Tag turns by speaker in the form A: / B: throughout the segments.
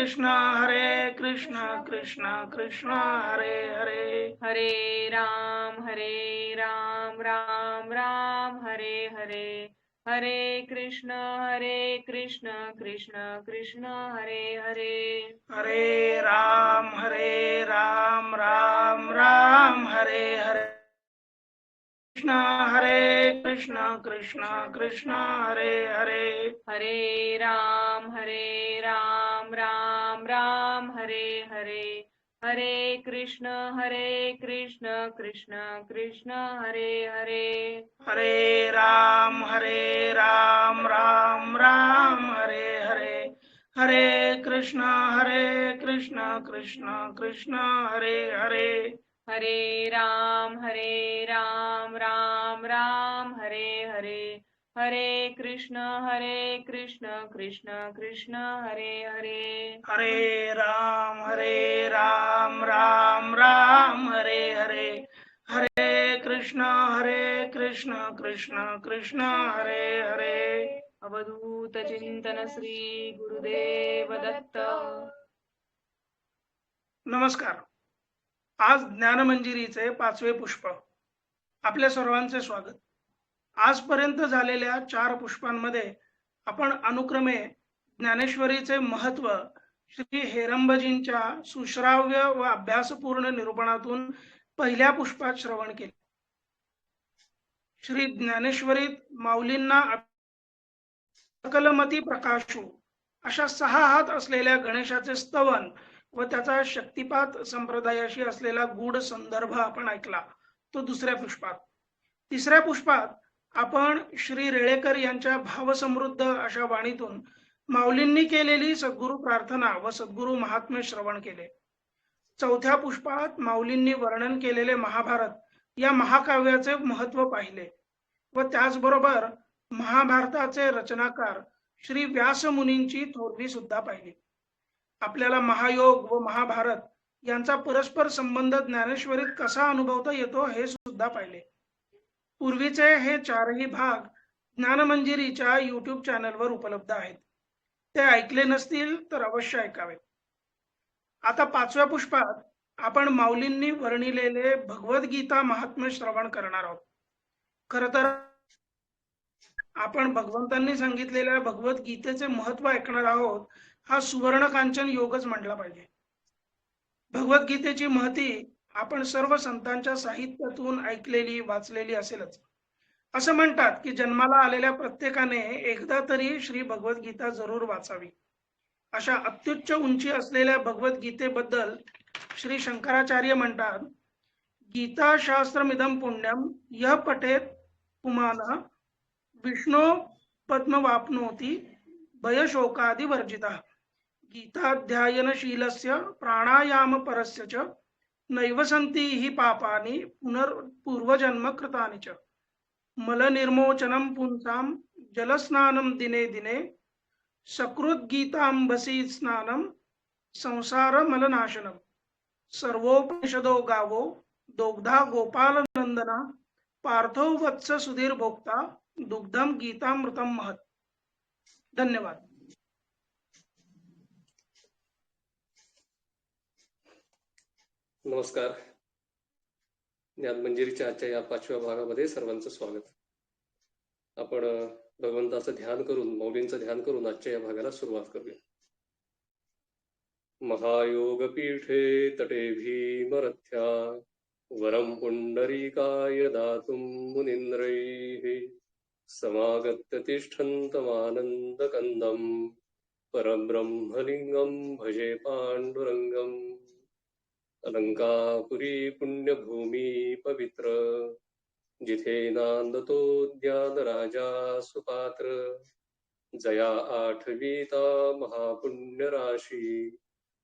A: कृष्ण कृष्ण कृष्ण हरे हरे,
B: हरे राम राम राम हरे हरे, हरे कृष्ण कृष्ण कृष्ण हरे हरे,
A: हरे राम राम राम हरे हरे, कृष्ण कृष्ण कृष्ण हरे हरे,
B: हरे राम राम राम हरे हरे, हरे कृष्ण कृष्ण कृष्ण हरे हरे,
A: हरे राम राम राम हरे हरे, हरे कृष्ण कृष्ण कृष्ण हरे हरे,
B: हरे राम राम राम हरे हरे, हरे कृष्ण कृष्ण कृष्ण हरे हरे,
A: हरे राम राम हरे हरे, हरे कृष्ण कृष्ण कृष्ण हरे हरे,
B: अवधूत चिंतन श्री गुरुदेव दत्त.
A: नमस्कार. आज ज्ञानमंजिरीचे 5वे पुष्प. आपल्या सर्वांचे स्वागत. आजपर्यंत झालेल्या 4 पुष्पांमध्ये आपण अनुक्रमे ज्ञानेश्वरीचे महत्व श्री हेरंबजींच्या सुश्राव्य व अभ्यासपूर्ण निरूपणातून पहिल्या पुष्पात श्रवण केले. श्री ज्ञानेश्वरीत माऊलींना सकलमती प्रकाशू अशा 6 हात असलेल्या गणेशाचे स्तवन व त्याचा शक्तिपात संप्रदायाशी असलेला गूढ संदर्भ आपण ऐकला, तो दुसऱ्या पुष्पात. तिसऱ्या पुष्पात आपण श्री रेळेकर यांच्या भावसमृद्ध अशा वाणीतून माऊलींनी केलेली सद्गुरु प्रार्थना व सद्गुरु महात्म्य श्रवण केले. चौथ्या पुष्पात माऊलींनी वर्णन केलेले महाभारत या महाकाव्याचे महत्व पाहिले व त्याचबरोबर महाभारताचे रचनाकार श्री व्यास मुनींची थोरवी सुद्धा पाहिली. आपल्याला महायोग व महाभारत यांचा परस्पर संबंध ज्ञानेश्वरीत कसा अनुभवता येतो हे सुद्धा पाहिले. पूर्वीचे हे 4ही भाग ज्ञानमंजिरीच्या YouTube चॅनलवर उपलब्ध आहेत. ते ऐकले नसतील तर अवश्य ऐकावे. आता 5व्या पुष्पात आपण माऊलींनी वर्णिलेले भगवद्गीता महात्म्य श्रवण करणार आहोत. खर तर आपण भगवंतांनी सांगितलेल्या भगवद्गीतेचे महत्व ऐकणार आहोत, हा सुवर्ण कांचन योगच म्हटला पाहिजे. भगवद्गीतेची महती आपण सर्व संतांच्या साहित्यातून ऐकलेली वाचलेली असेलच. असं म्हणतात की जन्माला आलेल्या प्रत्येकाने एकदा तरी श्री भगवद्गीता जरूर वाचावी. अशा अत्युच्च उंची असलेल्या भगवद्गीतेबद्दल श्री शंकराचार्य म्हणतात, गीता शास्त्रमिदं पुण्यम यः पठेत पुमानः विष्णो पद्मवाप्नोति भयशोकादि वर्जितः. गीताध्यायनशीलस्य प्राणायामपरस्य च नैव सन्ति हि पापानि पूर्वजन्म कृतानि च. मलनिर्मोचनं पुंसां जलस्नानं दिने दिने सकृद्गीतांबसी स्नानं संसारमलनाशनम्. सर्वोपनिषदो गावो दोग्धा गोपालनंदना पार्थो वत्स सुधीर भोक्ता दुग्धम गीतामृतम महत्. धन्यवाद.
C: नमस्कार. ज्ञानमंजिरीच्या आजच्या या 5व्या भागामध्ये सर्वांचं स्वागत. आपण भगवंताचं ध्यान करून, माऊलींचं ध्यान करून आजच्या या भागाला सुरुवात करूया. महायोगपीठे तटे भीमरथ्या वरं पुंडरीकाय दातुं मुनीन्द्रैः समागत्य तिष्ठन्तमानन्दकन्दं परब्रह्मलिङ्गं भजे पाण्डुरङ्गम्. अलंकापुरी पुण्यभूमी पवित्र जिथे नांदतो ज्ञान राजा सुपात्र. जया आठवीता महापुण्य राशी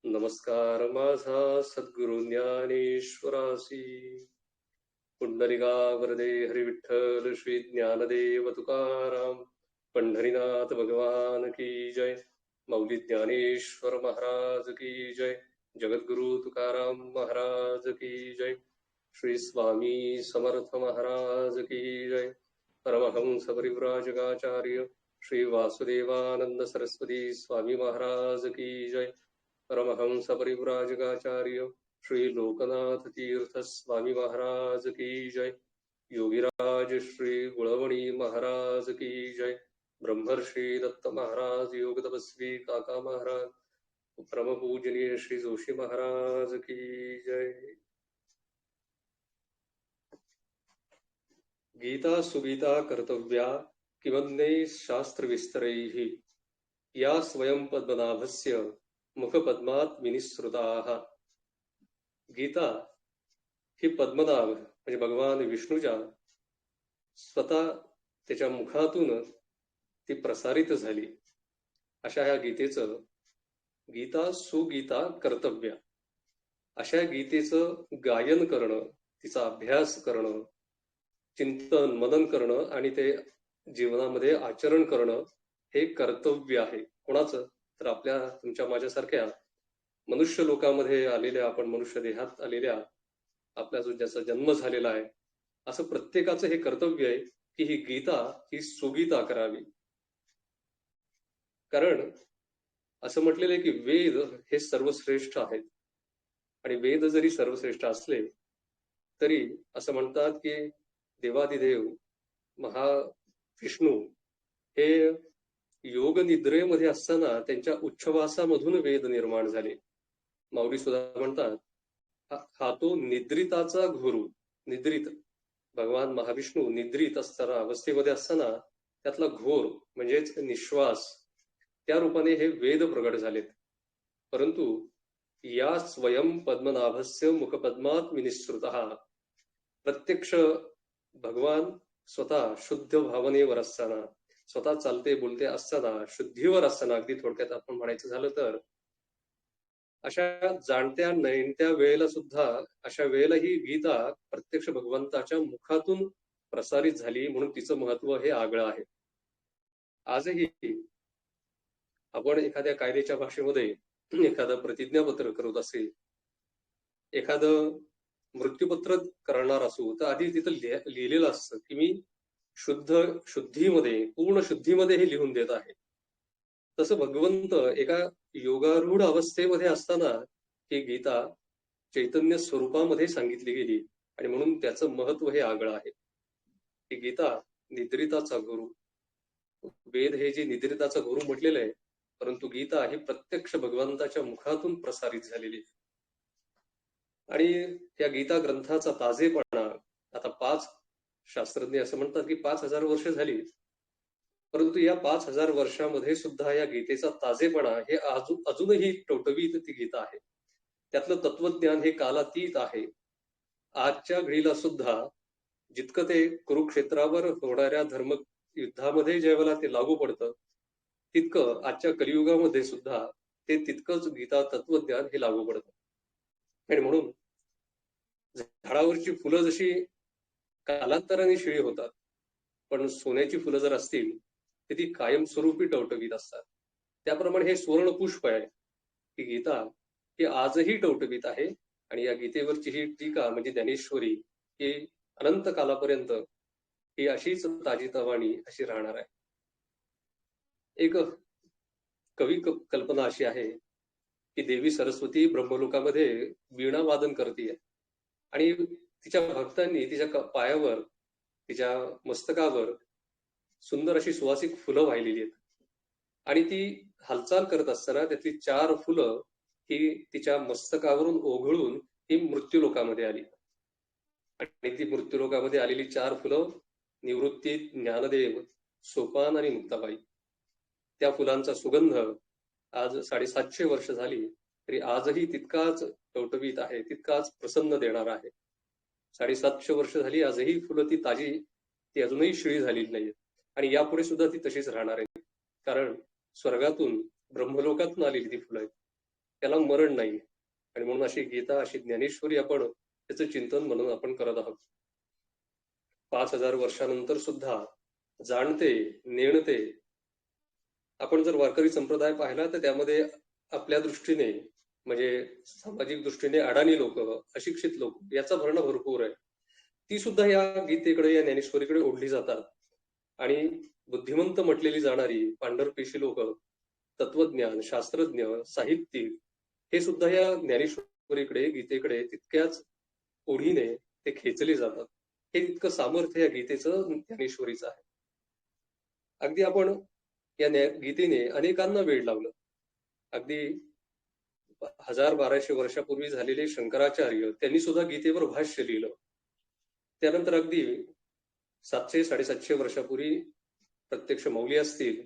C: नमस्कार माझा सद्गुरु ज्ञानेश्वरासी. पुंडलिका वरदे हरी विठ्ठल श्री ज्ञानदेव तुकाराम पंढरीनाथ भगवान की जय. माऊली ज्ञानेश्वर महाराज की जय. जगद्गुरु तुकाराम महाराज की जय. श्री स्वामी समर्थ महाराज की जय. परमहंस परिव्राजकाचार्य श्री वासुदेवानंद सरस्वती स्वामी महाराज की जय. परमहंस परिव्राजकाचार्य श्री लोकनाथ तीर्थ स्वामी महाराज की जय। योगीराज श्री गुळवणी महाराज की जय। ब्रह्मर्षी दत्त महाराज, योग तपस्वी काका महाराज, परम पूजनीय श्री जोशी महाराज की जय। गीता सुगीता कर्तव्या किमन्ये शास्त्र विस्तरैः या स्वयं पद्मनाभस्य मुखपद्मात विनिसृताः। गीता ही पद्मनाभ म्हणजे भगवान विष्णूच्या स्वतः त्याच्या मुखातून ती प्रसारित झाली। अशा ह्या गीतेचं गीता सुगीता कर्तव्य, अशा गीतेचं गायन करणं, तिचा अभ्यास करणं, चिंतन मनन करणं आणि ते जीवनामध्ये आचरण करणं हे कर्तव्य आहे। कोणाचं? तर आपल्या तुमच्या माझ्यासारख्या मनुष्य लोकांमध्ये आलेल्या, आपण मनुष्य देहात आलेल्या, आपला जो ज्याचा जन्म झालेला आहे, असं प्रत्येकाचं हे कर्तव्य आहे की ही गीता ही सुगीता करावी। कारण असं म्हटलेलं आहे की वेद हे सर्वश्रेष्ठ आहेत आणि वेद जरी सर्वश्रेष्ठ असले तरी असं म्हणतात की देवादिदेव महाविष्णू हे योग निद्रेमध्ये असताना त्यांच्या उच्छ्वासामधून वेद निर्माण झाले। माऊली सुद्धा म्हणतात हा तो निद्रिताचा गुरु। निद्रित भगवान महाविष्णू निद्रित असताना, अवस्थेमध्ये असताना त्यातला घोर म्हणजेच निश्वास, त्या रूपाने हे वेद प्रगट झालेत। परंतु या स्वयं पद्मनाभस्य मुखपद्मात विनिसृतः, प्रत्यक्ष भगवान स्वतः शुद्ध भावनेवर असताना, स्वतः चालते बोलते असताना, शुद्धीवर असताना, अगदी थोडक्यात आपण म्हणायचं झालं तर अशा जाणत्या नयनत्या वेळेला सुद्धा, अशा वेळेला ही गीता प्रत्यक्ष भगवंताच्या मुखातून प्रसारित झाली, म्हणून तिचं महत्व हे आगळं आहे। आजही आपण एखाद्या कायद्याच्या भाषेमध्ये एखादं प्रतिज्ञापत्र करत असेल, एखादं मृत्यूपत्र करणार असू, तर आधी तिथं लिहिलेलं असतं की मी शुद्धीमध्ये, पूर्ण शुद्धीमध्ये हे लिहून देत आहे। तसं भगवंत एका योगारूढ अवस्थेमध्ये असताना ही गीता चैतन्य स्वरूपामध्ये सांगितली गेली आणि म्हणून त्याचं महत्व हे आगळं आहे। ही गीता निद्रिताचा गुरु, वेद हे जे निद्रिताचा गुरु म्हटलेलं आहे, परंतु गीता ही प्रत्यक्ष भगवंताच्या मुखातून प्रसारित झालेली। आणि या गीता ग्रंथाचा ताजेपणा, आता 5 शास्त्रज्ञ असं म्हणतात की 5000 वर्ष झाली, परंतु या 5000 वर्षामध्ये सुद्धा या गीतेचा ताजेपणा हे अजूनही टवटवीत ती गीता आहे। त्यातलं तत्वज्ञान हे कालातीत आहे। आजच्या घडीला सुद्धा जितकं ते कुरुक्षेत्रावर होणाऱ्या धर्म युद्धामध्ये ज्यावेळेला ते लागू पडतं, तितकं आजच्या कलियुगामध्ये सुद्धा ते तितकंच गीता तत्वज्ञान हे लागू पडतं। आणि म्हणून झाडावरची फुलं जशी कालांतराने शिळी होतात, पण सोन्याची फुलं जर असतील तर ती कायमस्वरूपी टवटवीत असतात। त्याप्रमाणे हे सुवर्ण पुष्प आहे, ही गीता ही आजही टवटवीत आहे। आणि या गीतेवरची ही टीका म्हणजे ज्ञानेश्वरी ही अनंत कालापर्यंत ही अशीच ताजीतवाणी अशी राहणार आहे। एक कवी कल्पना अशी आहे की देवी सरस्वती ब्रह्मलोकामध्ये वीणा वादन करते आणि तिच्या भक्तांनी तिच्या पायावर, तिच्या मस्तकावर सुंदर अशी सुवासिक फुलं वाहिलेली आहेत आणि ती हालचाल करत असताना त्यातली 4 फुलं ही तिच्या मस्तकावरून ओघळून ती मृत्यूलोकामध्ये आली आणि ती मृत्यूलोकामध्ये आलेली 4 फुलं निवृत्ती, ज्ञानदेव, सोपान आणि मुक्ताबाई। त्या फुलांचा सुगंध आज 750 वर्ष झाली तरी आजही तितकाच टवटवीत आहे, तितकाच प्रसन्न देणार आहे। 750 वर्ष झाली, आजही फुलं ती ताजी, ती अजूनही शिळी झालेली नाहीये आणि यापुढे सुद्धा ती तशीच राहणार आहे। कारण स्वर्गातून, ब्रह्मलोकातून आलेली ती फुलं आहेत, त्याला मरण नाही। आणि म्हणून अशी गीता, अशी ज्ञानेश्वरी आपण त्याचं चिंतन म्हणून आपण करत आहोत। 5000 वर्षानंतर सुद्धा जाणते, नेणते। आपण जर वारकरी संप्रदाय पाहिला तर त्यामध्ये आपल्या दृष्टीने म्हणजे सामाजिक दृष्टीने अडाणी लोक, अशिक्षित लोक याचा भरणा भरपूर आहे, ती सुद्धा या गीतेकडे, या ज्ञानेश्वरीकडे ओढली जातात। आणि बुद्धिमंत म्हटलेली जाणारी पांढरपेशी लोक, तत्वज्ञान, शास्त्रज्ञ, साहित्यिक हे सुद्धा या ज्ञानेश्वरीकडे, गीतेकडे तितक्याच ओढीने ते खेचले जातात. हे तितकं सामर्थ्य या गीतेचं, ज्ञानेश्वरीचं आहे. अगदी आपण या गीतेने अनेकांना वेड लावलं. अगदी 1200 वर्षापूर्वी झालेले शंकराचार्य, त्यांनी सुद्धा गीतेवर भाष्य लिहिलं. त्यानंतर अगदी 700-750 वर्षापूर्वी प्रत्यक्ष मौली असतील,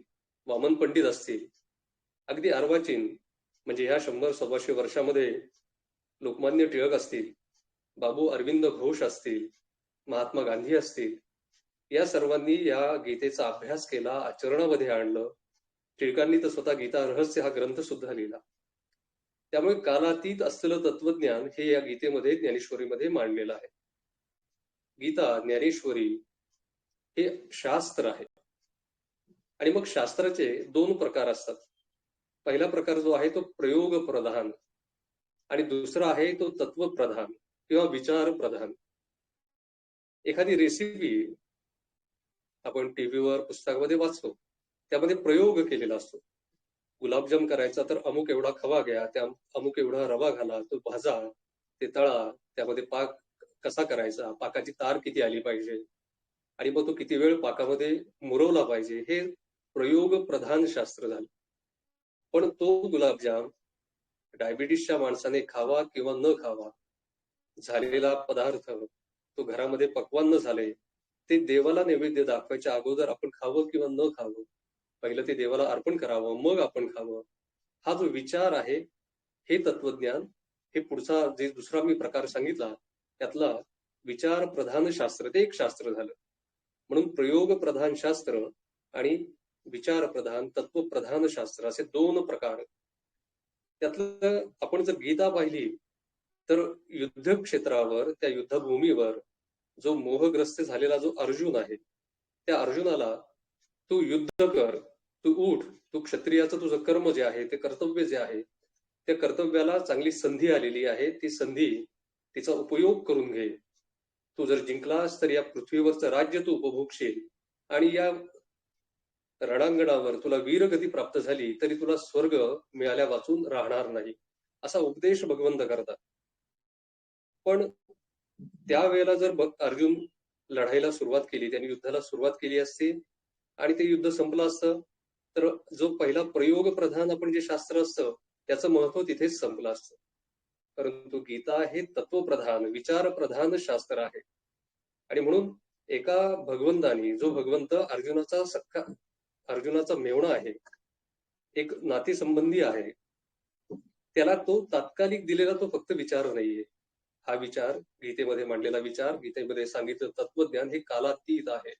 C: वामन पंडित असतील, अगदी अर्वाचीन म्हणजे ह्या 100-125 वर्षामध्ये लोकमान्य टिळक असतील, बाबू अरविंद घोष असतील, महात्मा गांधी असतील, या सर्वांनी या गीतेचा अभ्यास केला, आचरणामध्ये आणलं. टिळकांनी तर स्वतः गीता रहस्य हा ग्रंथ सुद्धा लिहिला. त्यामुळे कालातीत असलेलं तत्वज्ञान हे या गीतेमध्ये, ज्ञानेश्वरीमध्ये मांडलेलं आहे. गीता, ज्ञानेश्वरी हे शास्त्र आहे. आणि मग शास्त्राचे 2 प्रकार असतात. पहिला प्रकार जो आहे तो प्रयोग प्रधान आणि दुसरा आहे तो तत्व प्रधान किंवा विचार प्रधान. एखादी रेसिपी आपण टीव्हीवर, पुस्तकामध्ये वाचतो, त्यामध्ये प्रयोग केलेला असतो. गुलाबजाम करायचा तर अमुक एवढा खवा घ्या, त्या अमुक एवढा रवा घाला, तो भाजा, ते तळा, त्यामध्ये पाक कसा करायचा, पाकाची तार किती आली पाहिजे आणि मग तो किती वेळ पाकामध्ये मुरवला पाहिजे, हे प्रयोग प्रधान शास्त्र झालं. पण तो गुलाबजाम डायबिटीसच्या माणसाने खावा किंवा न खावा, झालेला पदार्थ तो घरामध्ये पक्वान्न झाले, ते देवाला नैवेद्य दाखवायच्या अगोदर आपण खावं किंवा न खावं, पहिलं ते देवाला अर्पण करावं, मग आपण खावं, हा जो विचार आहे, हे तत्वज्ञान, हे पुढचा जे दुसरा मी प्रकार सांगितला त्यातला विचार प्रधान शास्त्र, ते एक शास्त्र झालं. म्हणून प्रयोग प्रधान शास्त्र आणि विचार प्रधान, तत्व प्रधान शास्त्र, असे 2 प्रकार. त्यातलं आपण जर गीता पाहिली तर युद्ध क्षेत्रावर, त्या युद्धभूमीवर जो मोहग्रस्त झालेला जो अर्जुन आहे, त्या अर्जुनाला तू युद्ध कर, तू उठ, तू क्षत्रियाचं तुझं कर्म जे आहे, ते कर्तव्य जे आहे, त्या कर्तव्याला चांगली संधी आलेली आहे, ती संधी, तिचा उपयोग करून घे. तू जर जिंकलास तर या पृथ्वीवरचं राज्य तू उपभोगशील आणि या रणांगणावर तुला वीरगती प्राप्त झाली तरी तुला स्वर्ग मिळाल्या वाचून राहणार नाही, असा उपदेश भगवंत करतात. पण त्यावेळेला जर अर्जुन लढाईला सुरुवात केली, त्यांनी युद्धाला सुरुवात केली असती आणि ते युद्ध संपलं असतं, तर जो पहिला प्रयोग प्रधान आपण जे शास्त्र असतं त्याचं महत्व तिथेच संपलं असतं. परंतु गीता हे तत्वप्रधान, विचार प्रधान शास्त्र आहे. आणि म्हणून एका भगवंतानी, जो भगवंत अर्जुनाचा मेवणा आहे, एक नातेसंबंधी आहे, त्याला तो तात्कालिक दिलेला तो फक्त विचार नाहीये. हा विचार, गीतेमध्ये मांडलेला विचार, गीतेमध्ये सांगितलं तत्वज्ञान, हे कालातीत आहे.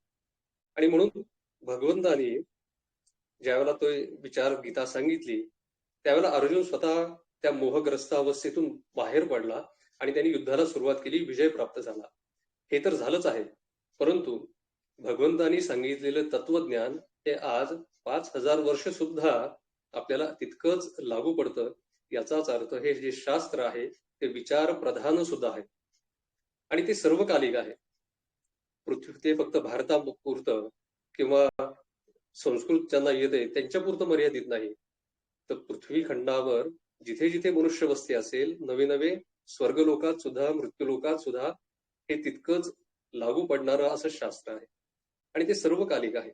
C: आणि म्हणून भगवंतानी ज्यावेळेला तो विचार गीता सांगितली, त्यावेळेला अर्जुन स्वतः त्या मोहग्रस्त अवस्थेतून बाहेर पडला आणि त्यांनी युद्धाला सुरुवात केली, विजय प्राप्त झाला. हे तर झालंच आहे, परंतु भगवंतानी सांगितलेलं तत्वज्ञान हे आज 5000 वर्ष सुद्धा आपल्याला तितकंच लागू पडतं. याचाच अर्थ हे जे शास्त्र आहे ते विचार प्रधान सुद्धा आहे आणि ते सर्वकालिक आहे. पृथ्वी, ते फक्त भारतापुरतं किंवा संस्कृत ज्यांना येते त्यांच्यापुरतं मर्यादित नाही, तर पृथ्वी खंडावर जिथे जिथे मनुष्य वस्ती असेल, नवे नवे स्वर्गलोकात सुद्धा, मृत्यूलोकात सुद्धा हे तितकंच लागू पडणारं असं शास्त्र आहे आणि ते सर्वकालिक आहे.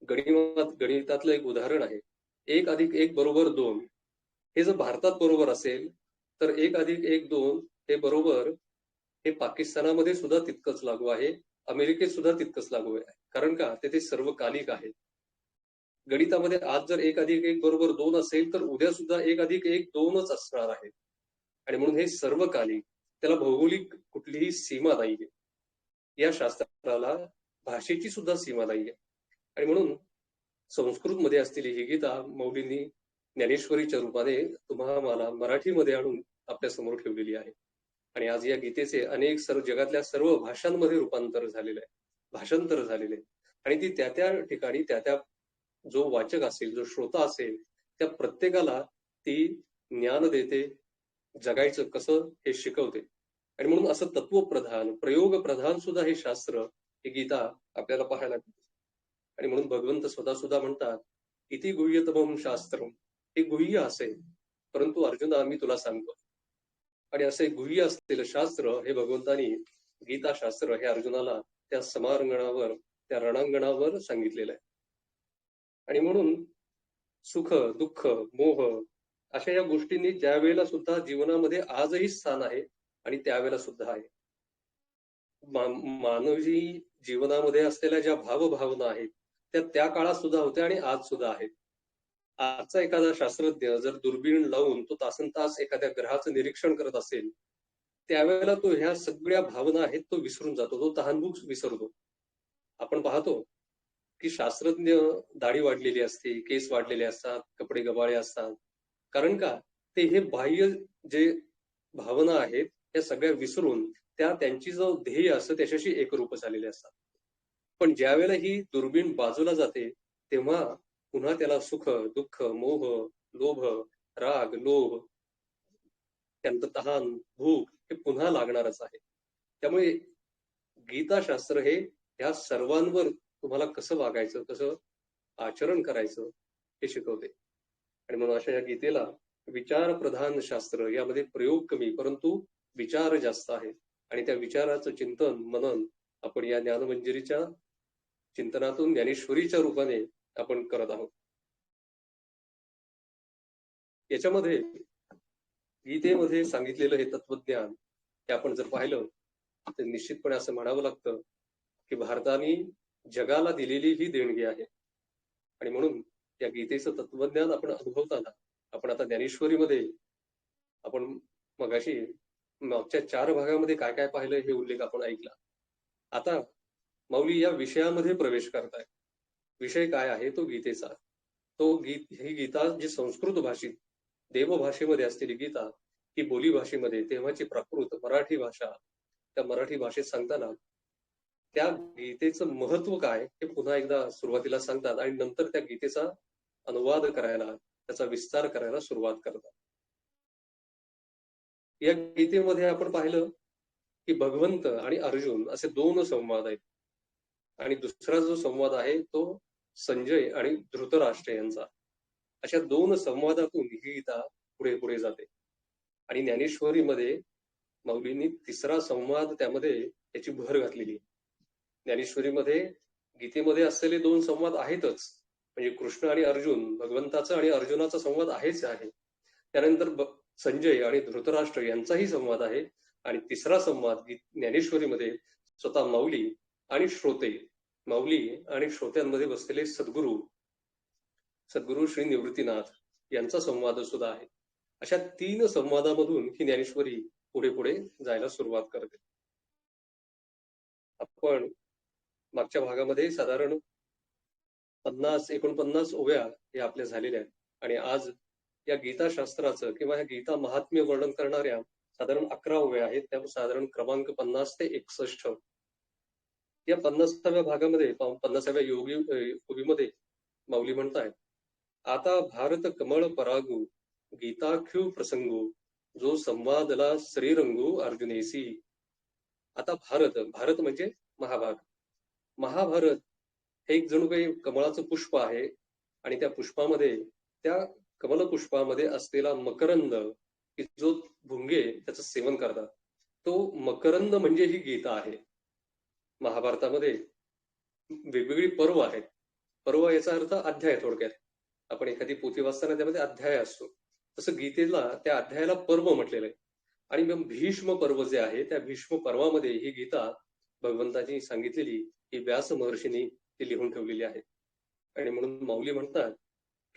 C: गणितातलं एक उदाहरण आहे, 1 + 1 = 2. हे जर भारतात बरोबर असेल तर 1 + 1 = 2 हे बरोबर, हे पाकिस्तानामध्ये सुद्धा तितकंच लागू आहे, अमेरिकेत सुद्धा तितकंच लागू आहे. कारण का? ते सर्वकालिक आहे. गणितामध्ये आज जर 1 + 1 = 2 असेल तर उद्या सुद्धा 1 + 1 = 2च असणार आहे. आणि म्हणून हे सर्वकालिक, त्याला भौगोलिक कुठलीही सीमा नाहीये. या शास्त्राला भाषेची सुद्धा सीमा नाहीये. आणि म्हणून संस्कृतमध्ये असलेली ही गीता मौलींनी ज्ञानेश्वरीच्या रूपाने तुम्हाला मराठीमध्ये आणून आपल्या समोर ठेवलेली आहे. आणि आज या गीतेचे अनेक जगातल्या सर्व भाषांमध्ये रूपांतर झालेलं आहे, भाषांतर झालेले आहे. आणि ती त्या त्या ठिकाणी, त्या त्या जो वाचक असेल, जो श्रोता असेल, त्या प्रत्येकाला ती ज्ञान देते, जगायचं कसं हे शिकवते. आणि म्हणून असं तत्वप्रधान, प्रयोग प्रधान सुद्धा हे शास्त्र, ही गीता आपल्याला पाहायला मिळते. आणि म्हणून भगवंत स्वतः सुद्धा म्हणतात, इति गुह्यतमं शास्त्रम, हे गुह्य असेल. परंतु अर्जुना मी तुला सांगतो. आणि असे गुह्य असलेलं शास्त्र हे भगवंतानी गीता शास्त्र हे अर्जुनाला त्या समारंगणावर, त्या रणांगणावर सांगितलेलं आहे. आणि म्हणून सुख, दुःख, मोह अशा या गोष्टींनी ज्या वेळेला सुद्धा जीवनामध्ये आजही स्थान आहे आणि त्यावेळेला सुद्धा आहे. मानवी जीवनामध्ये असलेल्या ज्या भावभावना आहेत त्या काळात सुद्धा होत्या आणि आज सुद्धा आहेत. आजचा एखादा शास्त्रज्ञ जर दुर्बीण लावून तो तासनतास एखाद्या ग्रहाचं निरीक्षण करत असेल, त्यावेळेला तो ह्या सगळ्या भावना आहेत तो विसरून जातो, तो तहानभूक विसरतो. आपण पाहतो की शास्त्रज्ञ दाढी वाढलेली असते, केस वाढलेले असतात, कपडे गबाळे असतात. कारण का? ते हे बाह्य जे भावना आहेत त्या सगळ्या विसरून त्यांची जो ध्येय असतं त्याच्याशी एकरूप झालेले असतात. पण ज्या वेळेला ही दुर्बीण बाजूला जाते तेव्हा पुन्हा त्याला सुख, दुःख, मोह, लोभ, राग, लोभ, त्यानंतर तहान, भूक हे पुन्हा लागणारच आहे. त्यामुळे गीताशास्त्र हे ह्या सर्वांवर तुम्हाला कसं वागायचं, कसं आचरण करायचं हे शिकवते. आणि म्हणून अशा या गीतेला विचार प्रधान शास्त्र, यामध्ये प्रयोग कमी परंतु विचार जास्त आहे. आणि त्या विचाराचं चिंतन, मनन आपण या ज्ञानमंजिरीच्या चिंतनातून ज्ञानेश्वरीच्या रूपाने आपण करत आहोत. याच्यामध्ये गीतेमध्ये सांगितलेलं हे तत्वज्ञान हे आपण जर पाहिलं तर निश्चितपणे असं म्हणावं लागतं की भारताने जगाला दिलेली ही देणगी आहे. आणि म्हणून या गीतेचं तत्वज्ञान आपण अनुभवताना आपण आता ज्ञानेश्वरीमध्ये आपण मगाशी मागच्या 4 भागामध्ये काय काय पाहिलं हे उल्लेख आपण ऐकला. आता माऊली या विषयामध्ये प्रवेश करताय. विषय काय आहे? तो गीतेचा. ही गीता जी संस्कृत भाषित देवभाषेमध्ये असलेली गीता ही बोली भाषेमध्ये तेव्हाची प्राकृत मराठी भाषा, त्या मराठी भाषेत सांगताना त्या गीतेचं महत्व काय हे पुन्हा एकदा सुरुवातीला सांगतात आणि नंतर त्या गीतेचा अनुवाद करायला, त्याचा विस्तार करायला सुरुवात करतात. या गीतेमध्ये आपण पाहिलं की भगवंत आणि अर्जुन असे 2 संवाद आहेत. आणि दुसरा जो संवाद आहे तो संजय आणि धृतराष्ट्र यांचा. अशा 2 संवादातून ही गीता पुढे पुढे जाते. आणि ज्ञानेश्वरीमध्ये माऊलींनी 3रा संवाद त्यामध्ये याची भर घातलेली. ज्ञानेश्वरीमध्ये गीतेमध्ये असलेले 2 संवाद आहेतच, म्हणजे कृष्ण आणि अर्जुन, भगवंताचा आणि अर्जुनाचा संवाद आहेच आहे. त्यानंतर संजय आणि धृतराष्ट्र यांचाही संवाद आहे. आणि 3रा संवाद ज्ञानेश्वरीमध्ये स्वतः माऊली आणि श्रोते, माऊली आणि श्रोत्यांमध्ये बसलेले सद्गुरू श्री निवृत्तीनाथ यांचा संवाद सुद्धा आहे. अशा 3 संवादामधून ही ज्ञानेश्वरी पुढे पुढे जायला सुरुवात करते. आपण मागच्या भागामध्ये साधारण 49 ओव्या या आपल्या झालेल्या आहेत. आणि आज या गीताशास्त्राचं किंवा या गीता महात्म्य वर्णन करणाऱ्या साधारण 11 ओव्या आहेत. त्या साधारण क्रमांक 50 ते 61. या 50व्या भागामध्ये 50व्या ओवीमध्ये माऊली म्हणतायत, आता भारत कमळ परागू गीताख्यू प्रसंगू जो संवादला श्रीरंगू अर्जुनेसी. आता भारत म्हणजे महाभारत हे एक जणू काही कमळाचं पुष्प आहे. आणि त्या पुष्पामध्ये, त्या कमल पुष्पामध्ये असलेला मकरंद की जो भुंगे त्याचं सेवन करतात, तो मकरंद म्हणजे ही गीता आहे. महाभारतामध्ये वेगवेगळी पर्व आहेत. पर्व याचा अर्थ अध्याय. थोडक्यात आपण एखादी पोथी वाचताना त्यामध्ये अध्याय असतो, तसं गीतेला त्या अध्यायाला पर्व म्हटलेलं आहे. आणि मग भीष्म पर्व जे आहे त्या भीष्म पर्वामध्ये ही गीता भगवंताची सांगितलेली ही व्यास महर्षींनी ती लिहून ठेवलेली आहे. आणि म्हणून माऊली म्हणतात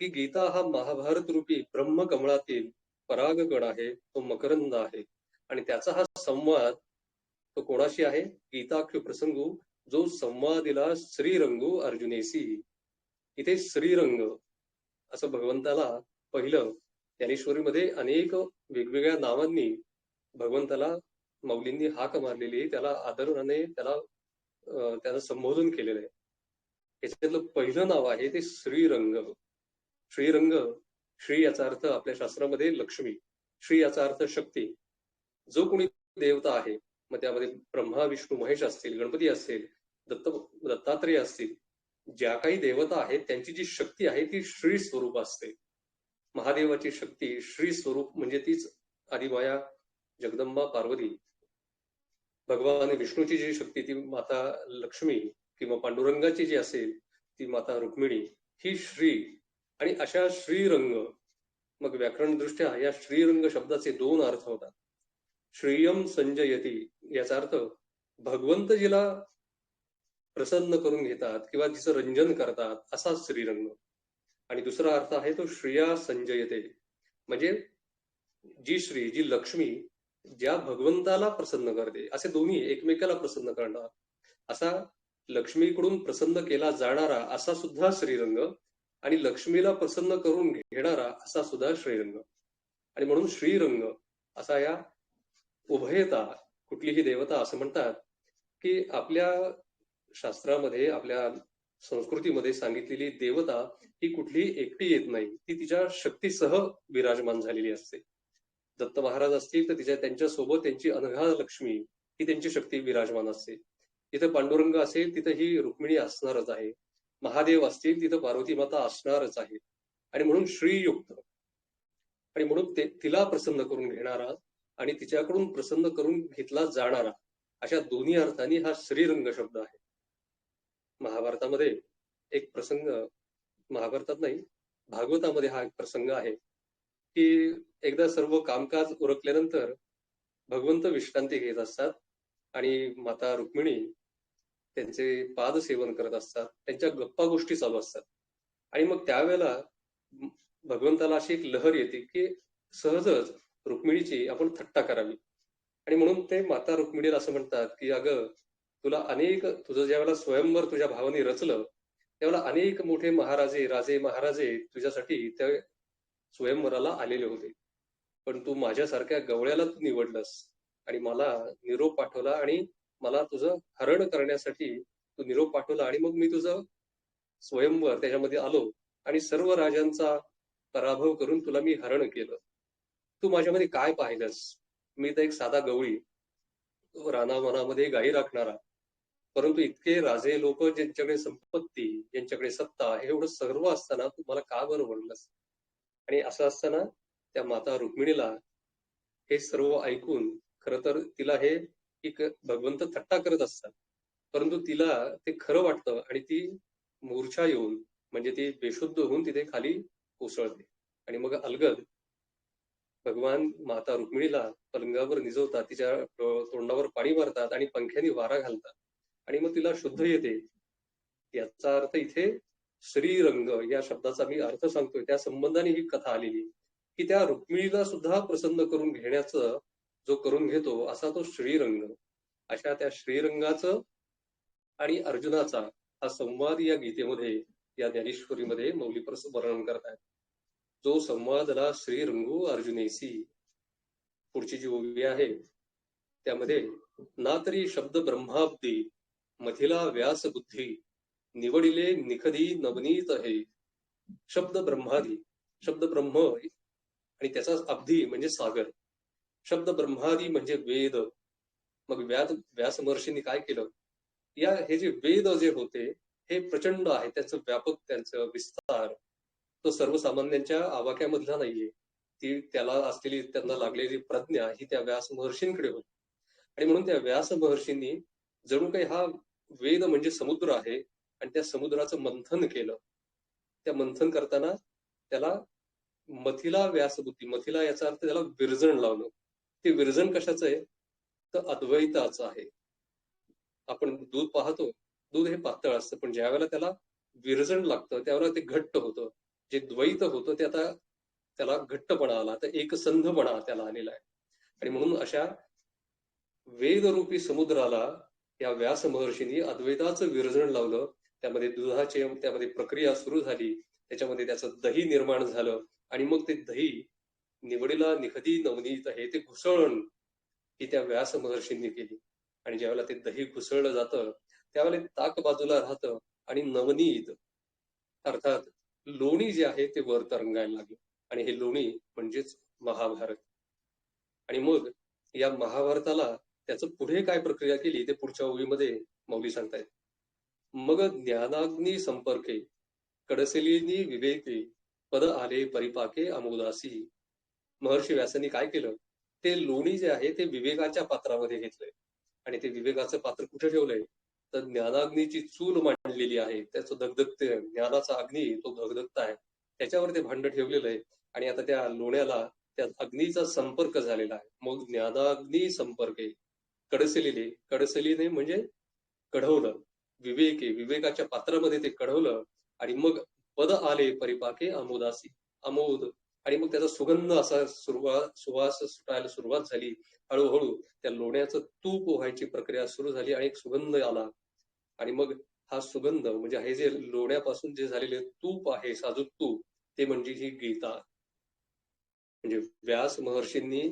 C: की गीता हा महाभारत रूपी ब्रह्मकमळातील परागगण आहे, तो मकरंद आहे. आणि त्याचा हा संवाद तो कोणाशी आहे? गीताख्य प्रसंगू जो संवादिला श्रीरंगू अर्जुनेसी. इथे श्रीरंग असं भगवंताला पहिलं ज्ञानेश्वरीमध्ये अनेक वेगवेगळ्या नावांनी भगवंताला माऊलींनी हाक मारलेली, त्याला आदराने त्याला संबोधन केलेलं आहे. याच्यातलं पहिलं नाव आहे ते श्रीरंग. श्रीरंग, श्री याचा अर्थ आपल्या शास्त्रामध्ये लक्ष्मी, श्री याचा अर्थ शक्ती. जो कोणी देवता आहे, मग त्यामध्ये ब्रह्मा विष्णू महेश असतील, गणपती असतील, दत्तात्रेय असतील, ज्या काही देवता आहेत त्यांची जी शक्ती आहे ती श्री स्वरूप असते. महादेवाची शक्ती श्री स्वरूप म्हणजे तीच आदिमाया जगदंबा पार्वती. भगवान विष्णूची जी शक्ती ती माता लक्ष्मी किंवा पांडुरंगाची जी असेल ती माता रुक्मिणी, ही श्री. आणि अशा श्रीरंग, मग व्याकरण दृष्ट्या या श्रीरंग शब्दाचे दोन अर्थ होतात. श्रियम संजयती याचा अर्थ भगवंत जिला प्रसन्न करून घेतात किंवा तिचं रंजन करतात असा श्रीरंग. आणि दुसरा अर्थ आहे तो श्रिया संजयते, म्हणजे जी श्री, जी लक्ष्मी ज्या भगवंताला प्रसन्न करते, असे दोन्ही एकमेकाला प्रसन्न करणार असा लक्ष्मीकडून प्रसन्न केला जाणारा असा सुद्धा श्रीरंग आणि लक्ष्मीला प्रसन्न करून घेणारा असा सुद्धा श्रीरंग. आणि म्हणून श्रीरंग असा या उभयता. कुठलीही देवता असं म्हणतात की आपल्या शास्त्रामध्ये, आपल्या संस्कृतीमध्ये सांगितलेली देवता ही कुठलीही एकटी येत नाही, ती तिच्या शक्तीसह विराजमान झालेली असते. दत्त महाराज असतील तर त्यांच्या सोबत त्यांची अनघा लक्ष्मी ही त्यांची शक्ती विराजमान असते. तिथं पांडुरंग असेल तिथं ही रुक्मिणी असणारच आहे. महादेव असतील तिथं पार्वती माता असणारच आहे. आणि म्हणून श्रीयुक्त, आणि म्हणून तिला प्रसन्न करून घेणारा आणि तिच्याकडून प्रसन्न करून घेतला जाणारा, अशा दोन्ही अर्थांनी हा श्रीरंग शब्द आहे. महाभारतामध्ये एक प्रसंग, महाभारतात नाही भागवतामध्ये हा एक प्रसंग आहे की एकदा सर्व कामकाज उरकल्यानंतर भगवंत विश्रांती घेत असतात आणि माता रुक्मिणी त्यांचे पाद सेवन करत असतात, त्यांच्या गप्पा गोष्टी चालू असतात. आणि मग त्यावेळेला भगवंताला अशी एक लहर येते की सहजच रुक्मिणीची आपण थट्टा करावी. आणि म्हणून ते माता रुक्मिणीला असं म्हणतात की अगं, तुला तुझं ज्यावेळेला स्वयंवर तुझ्या भावाने रचलं त्यावेळेला अनेक मोठे महाराजे, राजे महाराजे तुझ्यासाठी त्या स्वयंवराला आलेले होते, पण तू माझ्यासारख्या गवळ्याला तू निवडलंस आणि मला निरोप पाठवला आणि मला तुझं हरण करण्यासाठी तू निरोप पाठवला. आणि मग मी तुझं स्वयंवर त्याच्यामध्ये आलो आणि सर्व राजांचा पराभव करून तुला मी हरण केलं. तू माझ्यामध्ये काय पाहिलंस? मी तर एक साधा गवळी, रानावनामध्ये गायी राखणारा, परंतु इतके राजे लोक ज्यांच्याकडे संपत्ती, ज्यांच्याकडे सत्ता, हे एवढं सर्व असताना तू मला का बरं म्हणलंस? आणि असं असताना त्या माता रुक्मिणीला हे सर्व ऐकून खरं तर तिला हे एक भगवंत थट्टा करत असतात, परंतु तिला ते खरं वाटतं आणि ती मूर्छा येऊन, म्हणजे ती बेशुद्ध होऊन तिथे खाली कोसळते. आणि मग अलगद भगवान माता रुक्मिणीला पलंगावर निजवतात, तिच्या तोंडावर पाणी मारतात आणि पंख्याने वारा घालतात आणि मग तिला शुद्ध येते. याचा अर्थ इथे श्रीरंग या शब्दाचा मी अर्थ सांगतोय, त्या संबंधाने ही कथा आलेली की त्या रुक्मिणीला सुद्धा प्रसन्न करून घेण्याचं जो करून घेतो असा तो श्रीरंग. अशा त्या श्रीरंगाचं आणि अर्जुनाचा हा संवाद या गीतेमध्ये, या ज्ञानेश्वरीमध्ये मौली वर्णन करतात. जो संवादला श्रीरंगू अर्जुनेसी. पुढची जी ओवी आहे त्यामध्ये ना तरी शब्द ब्रह्माब्दी मथिला व्यास बुद्धी निवडिले निखदी नवनीत हे. शब्द ब्रह्मादी, शब्द ब्रह्म आणि त्याचा अब्धी म्हणजे सागर. शब्द ब्रह्मादी म्हणजे वेद. मग व्यास महर्षींनी काय केलं? हे जे वेद जे होते हे प्रचंड आहे, त्याचं व्यापक, त्यांचं विस्तार तो सर्वसामान्यांच्या आवाक्यामधला नाहीये. ती त्याला असलेली, त्यांना लागलेली प्रज्ञा ही त्या व्यास महर्षींकडे होती. आणि म्हणून त्या व्यास महर्षींनी जणू काही हा वेद म्हणजे समुद्र आहे आणि त्या समुद्राचं मंथन केलं. त्या मंथन करताना त्याला मथिला व्यासबुद्धी, मथिला याचा अर्थ त्याला विरजण लावलं. ते विरजण कशाचं आहे? तर अद्वैताचं आहे. आपण दूध पाहतो, दूध हे पातळ असतं, पण ज्या वेळेला त्याला विरजण लागतं त्यावेळेला ते घट्ट होतं. जे द्वैत होतं ते आता त्याला घट्टपणा आला, तर एकसंधपणा त्याला आलेला आहे. आणि म्हणून अशा वेदरूपी समुद्राला या व्यास महर्षींनी अद्वैताचं विरजण लावलं. त्यामध्ये त्यामध्ये प्रक्रिया सुरू झाली, त्याच्यामध्ये त्याचं दही निर्माण झालं आणि मग ते दही निवडीला निखदी नवनीत हे ते घुसळण ही त्या व्यास महर्षींनी केली. आणि ज्यावेळेला ते दही घुसळलं जातं त्यावेळेला ताक बाजूला राहतं आणि नवनीत अर्थात लोणी जे आहे ते वर तरंगायला लागलं. आणि हे लोणी म्हणजेच महाभारत. आणि मग या महाभारताला त्याचं पुढे काय प्रक्रिया केली ते पुढच्या ओवीमध्ये मौली सांगतायत. मग ज्ञानाग्नी संपर्के कडसलीनी विवेके पद आले परिपाके अमोदासी. महर्षी व्यासांनी काय केलं, ते लोणी जे आहे ते विवेकाच्या पात्रामध्ये घेतलंय आणि ते विवेकाचं पात्र कुठे ठेवलंय, तर ज्ञानाग्नीची चूल मांडलेली आहे, त्याचं धगधगते ज्ञानाचा अग्नी तो धगधगता आहे, त्याच्यावर ते भांड ठेवलेलं आहे आणि आता त्या लोण्याला त्या अग्नीचा संपर्क झालेला आहे. मग ज्ञानाग्नी संपर्के कडसलीने म्हणजे कढवलं, विवेकाच्या पात्रामध्ये ते कढवलं आणि मग पद आले परिपाके अमोदासी, अमोद, आणि मग त्याचा सुगंध असा सुवास सुटायला सुरुवात झाली. हळूहळू त्या लोण्याचं तूप व्हायची प्रक्रिया सुरू झाली आणि एक सुगंध आला. आणि मग हा सुगंध म्हणजे हे जे लोण्यापासून जे झालेले तूप आहे, साजूक तूप, ते म्हणजे ही गीता. म्हणजे व्यास महर्षींनी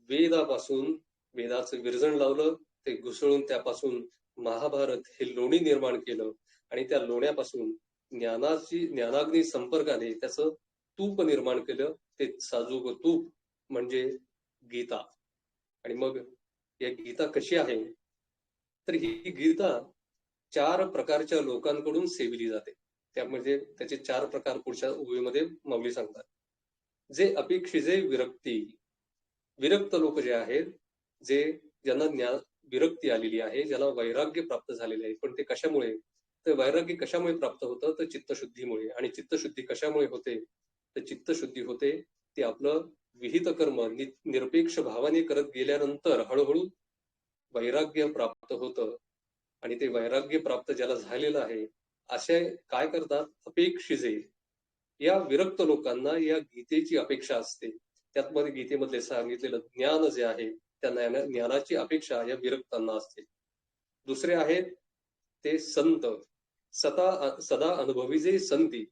C: वेदापासून वेदाचं विरजण लावलं, ते घुसळून त्यापासून महाभारत हे लोणी निर्माण केलं आणि त्या लोण्यापासून ज्ञानाग्नी संपर्काने त्याचं तूप निर्माण केलं, ते साजूक तूप म्हणजे गीता. आणि मग या गीता कशी आहे, तर ही गीता 4 प्रकारच्या लोकांकडून सेविली जाते. त्यामध्ये त्याचे 4 प्रकार पुढच्या ओळीमध्ये माऊली सांगतात. जे अपेक्षिजे विरक्त लोक जे आहेत, ज्यांना विरक्ती आलेली आहे, ज्यांना वैराग्य प्राप्त झालेले आहे. पण ते कशामुळे, तर वैराग्य कशामुळे प्राप्त होतं, तर चित्तशुद्धीमुळे. आणि चित्तशुद्धी कशामुळे होते, तर चित्तशुद्धी होते ते आपलं विहित कर्म निरपेक्ष भावाने करत गेल्यानंतर हळूहळू वैराग्य प्राप्त होतं. आणि ते वैराग्य प्राप्त ज्याला झालेलं आहे, असे काय करतात, अपेक्षिजे, या विरक्त लोकांना या गीतेची अपेक्षा असते. त्यातमध्ये गीतेमधले सांगितलेलं ज्ञान जे आहे, त्या ज्ञानाची अपेक्षा या विरक्तांना असते. दुसरे आहेत ते संत, सदा अनुभवी जे संती.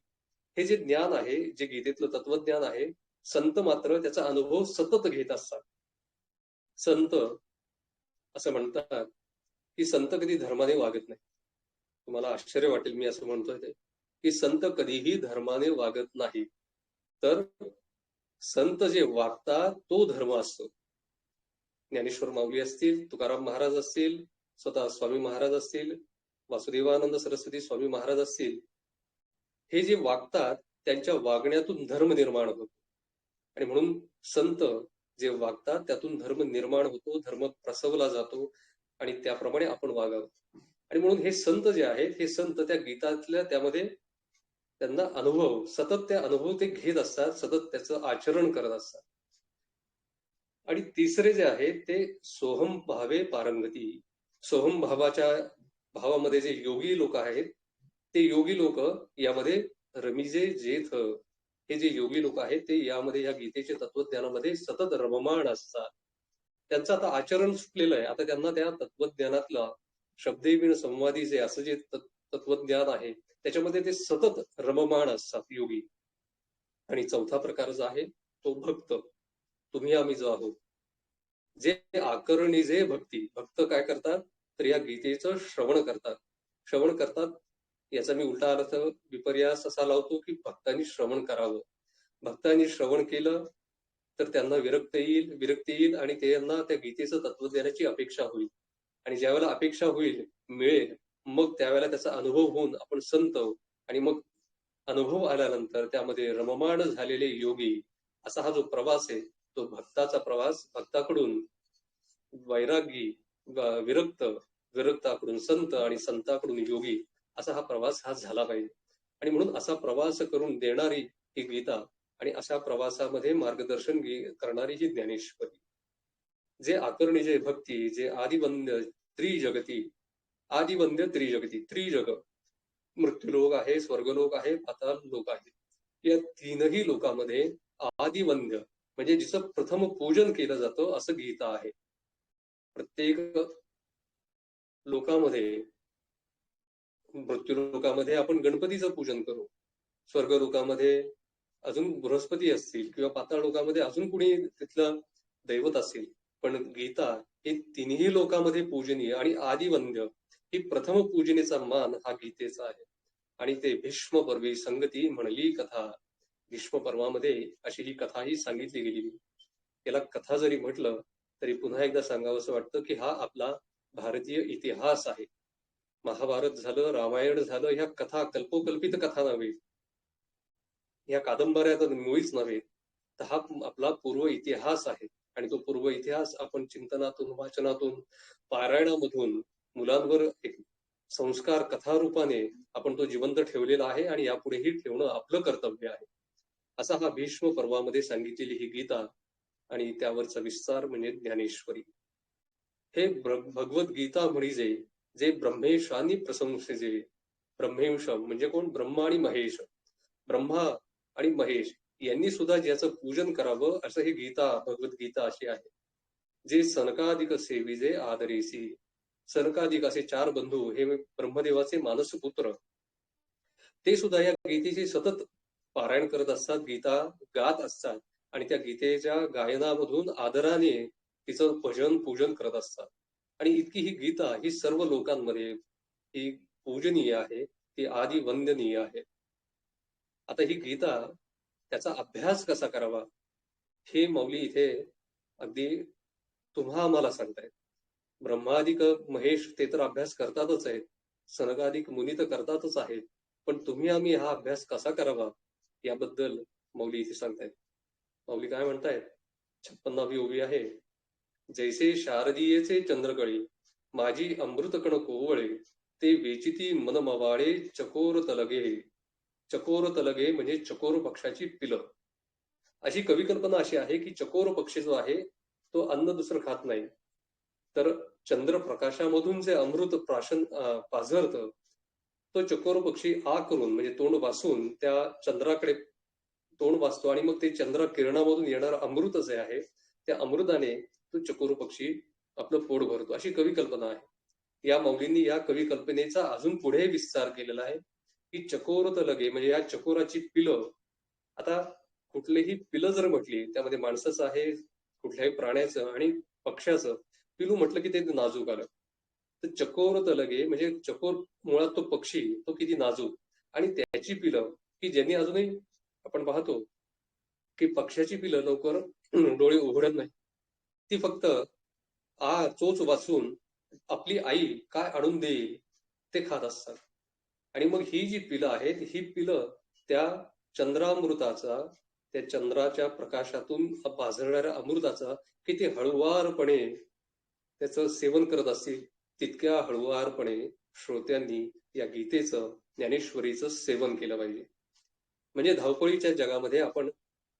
C: हे जे ज्ञान आहे, जे गीतेतलं तत्वज्ञान आहे, संत मात्र त्याचा अनुभव सतत घेत असतात. संत असं म्हणतात की संत कधी धर्माने वागत नाही. तुम्हाला आश्चर्य वाटेल मी असं म्हणतोय ते, की संत कधीही धर्माने वागत नाही. तर संत जे वागतात तो धर्म असतो. ज्ञानेश्वर माऊली असतील, तुकाराम महाराज असतील, स्वतः स्वामी महाराज असतील, वासुदेवानंद सरस्वती स्वामी महाराज असतील, हे जे वागतात त्यांच्या वागण्यातून धर्म निर्माण होतो. आणि म्हणून संत जे वागतात त्यातून धर्म निर्माण होतो, धर्म प्रसवला जातो आणि त्याप्रमाणे आपण वागावं. आणि म्हणून हे संत जे आहेत, हे संत त्या गीतातल्या त्यामध्ये त्यांना अनुभव, सतत ते अनुभव ते घेत असतात, सतत त्याचं आचरण करत असतात. आणि तिसरे जे आहे ते सोहम भावे पारंगती. सोहम भावामध्ये जे योगी लोक आहेत, ते योगी लोक यामध्ये रमिजे जेथ, हे जे योगी लोक आहेत ते यामध्ये या गीतेच्या तत्वज्ञानामध्ये सतत रममाण असतात. त्यांचं आता आचरण सुटलेलं आहे. आता त्यांना त्या तत्वज्ञानातला शब्देविण संवादी जे असं जे तत्वज्ञान आहे, त्याच्यामध्ये ते सतत रममाण असतात योगी. आणि चौथा प्रकार जो आहे तो भक्त, तुम्ही आम्ही जो आहोत. जे आकरणी जे भक्त काय करतात, तर या गीतेचं श्रवण करतात. याचा मी उलटा अर्थ विपर्यास असा लावतो की भक्तांनी श्रवण करावं. भक्तांनी श्रवण केलं तर त्यांना विरक्ती येईल आणि त्यांना त्या गीतेचं तत्वज्ञानाची अपेक्षा होईल. आणि ज्यावेळेला अपेक्षा होईल, मिळेल, मग त्यावेळेला त्याचा अनुभव होऊन आपण संत, आणि मग अनुभव आल्यानंतर त्यामध्ये रममाण झालेले योगी, असा हा जो प्रवास आहे तो भक्ताचा प्रवास. भक्ताकडून वैरागी, विरक्ताकडून संत आणि संताकडून योगी, असा हा प्रवास हा झाला पाहिजे. आणि म्हणून असा प्रवास करून देणारी ही गीता आणि अशा प्रवासामध्ये मार्गदर्शन करणारी ही ज्ञानेश्वरी. जे आकर्णी जे भक्ती, जे आदिवंद्य त्रिजगती, त्रिजग, मृत्यूलोक आहे, स्वर्गलोक आहे, पाताळ लोक आहे. या तीनही लोकांमध्ये आदिवंद्य म्हणजे जिचं प्रथम पूजन केलं जातं असं गीता आहे. प्रत्येक लोकामध्ये, मृत्यूलोकामध्ये आपण गणपतीचं पूजन करू, स्वर्गलोकामध्ये अजून बृहस्पती असतील किंवा पाताळ लोकामध्ये अजून कुणी तिथलं दैवत असेल. पण गीता हे तिन्ही लोकांमध्ये पूजनीय आणि आदिवंद्य ही प्रथम पूजनेचा मान हा गीतेचा आहे. आणि ते भीष्म पर्वी संगती म्हणली कथा, भीष्म पर्वामध्ये अशी ही कथा ही सांगितली गेलेली. त्याला कथा जरी म्हटलं तरी पुन्हा एकदा सांगावं असं वाटतं की हा आपला भारतीय इतिहास आहे. महाभारत झालं, रामायण झालं, ह्या कथा कल्पोकल्पित कथा नव्हे. या कादंबऱ्या तर मुळीच नव्हे, तर हा आपला पूर्व इतिहास आहे. आणि तो पूर्व इतिहास आपण चिंतनातून, वाचनातून, पारायणामधून मुलांवर एक संस्कार कथारूपाने आपण तो जिवंत ठेवलेला आहे आणि यापुढेही ठेवणं आपलं कर्तव्य आहे. असा हा भीष्म पर्वामध्ये सांगितलेली ही गीता आणि त्यावरचा विस्तार म्हणजे ज्ञानेश्वरी. हे भगवद्गीता म्हणजे जे ब्रह्मेशानी प्रशंसिजे. ब्रह्मेश म्हणजे कोण? ब्रह्मा आणि महेश. ब्रह्मा आणि महेश यांनी सुद्धा ज्याचं पूजन करावं असं ही गीता, भगवद्गीता अशी आहे. जे सनकादिक सेविजे आदरेसी. सनकादिक असे 4 बंधू हे ब्रह्मदेवाचे मानसपुत्र, ते सुद्धा या गीतेचे सतत पारायण करत असतात, गीता गात असतात आणि त्या गीतेच्या गायनामधून आदराने तिचं भजन पूजन करत असतात. आणि इतकी ही गीता ही सर्व लोकांमध्ये ही पूजनीय आहे, ती आदि वंदनीय आहे. आता ही गीता त्याचा अभ्यास कसा करावा हे मौली इथे अगदी तुम्हा आम्हाला सांगतायत. ब्रह्मादिक महेश ते तर अभ्यास करतातच आहेत, सनकादिक मुनी तर करतातच आहेत, पण तुम्ही आम्ही हा अभ्यास कसा करावा याबद्दल मौली इथे सांगतायत. मौली काय म्हणतायत? 56वी ओवी आहे. जैसे शारदीयेचे चंद्रकळी माझी अमृतकण कोवळे, ते वेचिती मन मवाळे चकोर तलगे. चकोर तलगे म्हणजे चकोर पक्षाची पिलं. अशी कविकल्पना अशी आहे की चकोर पक्षी जो आहे तो अन्न दुसरं खात नाही, तर चंद्रप्रकाशामधून जे अमृत पाझरतं, तो चकोर पक्षी आ करून म्हणजे तोंड वासून त्या चंद्राकडे तोंड वाचतो आणि मग ते चंद्र किरणामधून येणारं अमृत जे आहे त्या अमृताने तो चकोर पक्षी आपलं पोट भरतो. अशी कविकल्पना आहे. या मौलींनी या कविकल्पनेचा अजून पुढे विस्तार केलेला आहे की चकोर तलगे म्हणजे या चकोराची पिलं. आता कुठलीही पिलं जर म्हटली त्यामध्ये माणसाचं आहे, कुठल्याही प्राण्याचं आणि पक्ष्याचं पिलू म्हटलं की ते नाजूक आलं. तर चकोर तलगे म्हणजे चकोर मुळात तो पक्षी तो किती नाजूक, आणि त्याची पिलं की ज्यांनी अजूनही आपण पाहतो की पक्ष्याची पिलं लवकर डोळे उघडत नाही, ती फक्त चोच वाचून आपली आई काय आणून देईल ते खात असतात. आणि मग ही जी पिलं आहेत ही पिलं त्या चंद्रामृताचा, त्या चंद्राच्या प्रकाशातून पाझरणाऱ्या अमृताचा किती हळुवारपणे त्याचं सेवन करत असतील, तितक्या हळुवारपणे श्रोत्यांनी या गीतेचं, ज्ञानेश्वरीचं सेवन केलं पाहिजे. म्हणजे धावपळीच्या जगामध्ये आपण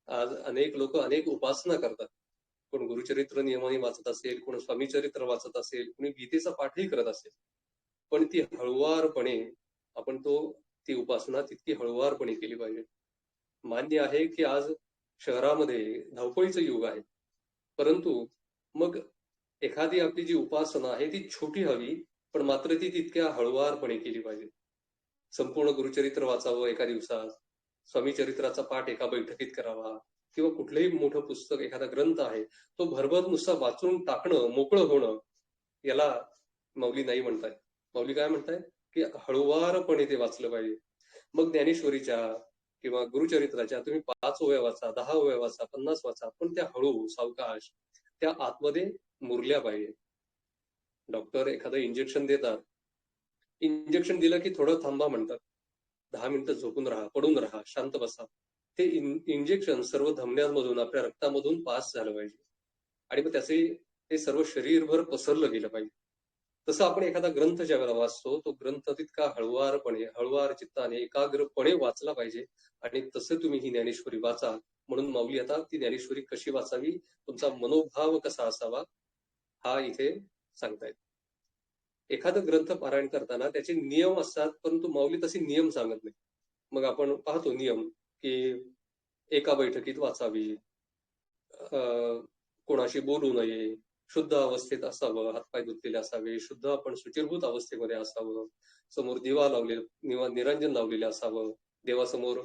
C: आज अनेक लोक अनेक उपासना करतात. कोण गुरुचरित्र नियमाने वाचत असेल, कोण स्वामीचरित्र वाचत असेल, कोणी गीतेचा पाठही करत असेल, पण ती हळुवारपणे आपण ती उपासना तितकी हळुवारपणे केली पाहिजे. मान्य आहे की आज शहरामध्ये धावपळीचं युग आहे, परंतु मग एखादी आपली जी उपासना आहे ती छोटी हवी, पण मात्र ती तितक्या हळुवारपणे केली पाहिजे. संपूर्ण गुरुचरित्र वाचावं एका दिवसात, स्वामी चरित्राचा पाठ एका बैठकीत करावा, किंवा कुठलंही मोठं पुस्तक, एखादा ग्रंथ आहे तो भरभर नुसता वाचून टाकणं, मोकळं होणं, याला मौली नाही म्हणतायत. मौली काय म्हणतायत की हळुवारपणे ते वाचलं पाहिजे. मग ज्ञानेश्वरीच्या किंवा गुरुचरित्राच्या तुम्ही 5 ओव्या वाचा, 10 ओव्या वाचा, 50 वाचा, पण त्या हळू सावकाश त्या आतमध्ये मुरल्या पाहिजे. डॉक्टर एखादं इंजेक्शन देतात, इंजेक्शन दिलं की थोडं थांबा म्हणतात, 10 मिनिटं झोपून राहा, पडून राहा, शांत बसा. ते इंजेक्शन सर्व धमन्यांमधून आपल्या रक्तामधून पास झालं पाहिजे आणि मग त्याचे ते सर्व शरीरभर पसरलं गेलं पाहिजे. तसं आपण एखादा ग्रंथ ज्या वेळेला वाचतो तो ग्रंथ तितका हळुवारपणे, हळुवार चित्ताने, एकाग्रपणे वाचला पाहिजे. आणि तसं तुम्ही ही ज्ञानेश्वरी वाचा. म्हणून माऊली आता ती ज्ञानेश्वरी कशी वाचावी, तुमचा मनोभाव कसा असावा, हा इथे सांगतायत. एखादा ग्रंथ पारायण करताना त्याचे नियम असतात, परंतु माऊली तसे नियम सांगत नाही. मग आपण पाहतो नियम की एका बैठकीत वाचावी, कोणाशी बोलू नये, शुद्ध अवस्थेत असावं, हातपाय धुतलेले असावे, शुद्ध आपण शुचिरभूत अवस्थेमध्ये असावं, समोर दिवा लावलेला, निरंजन लावलेले असावं, देवासमोर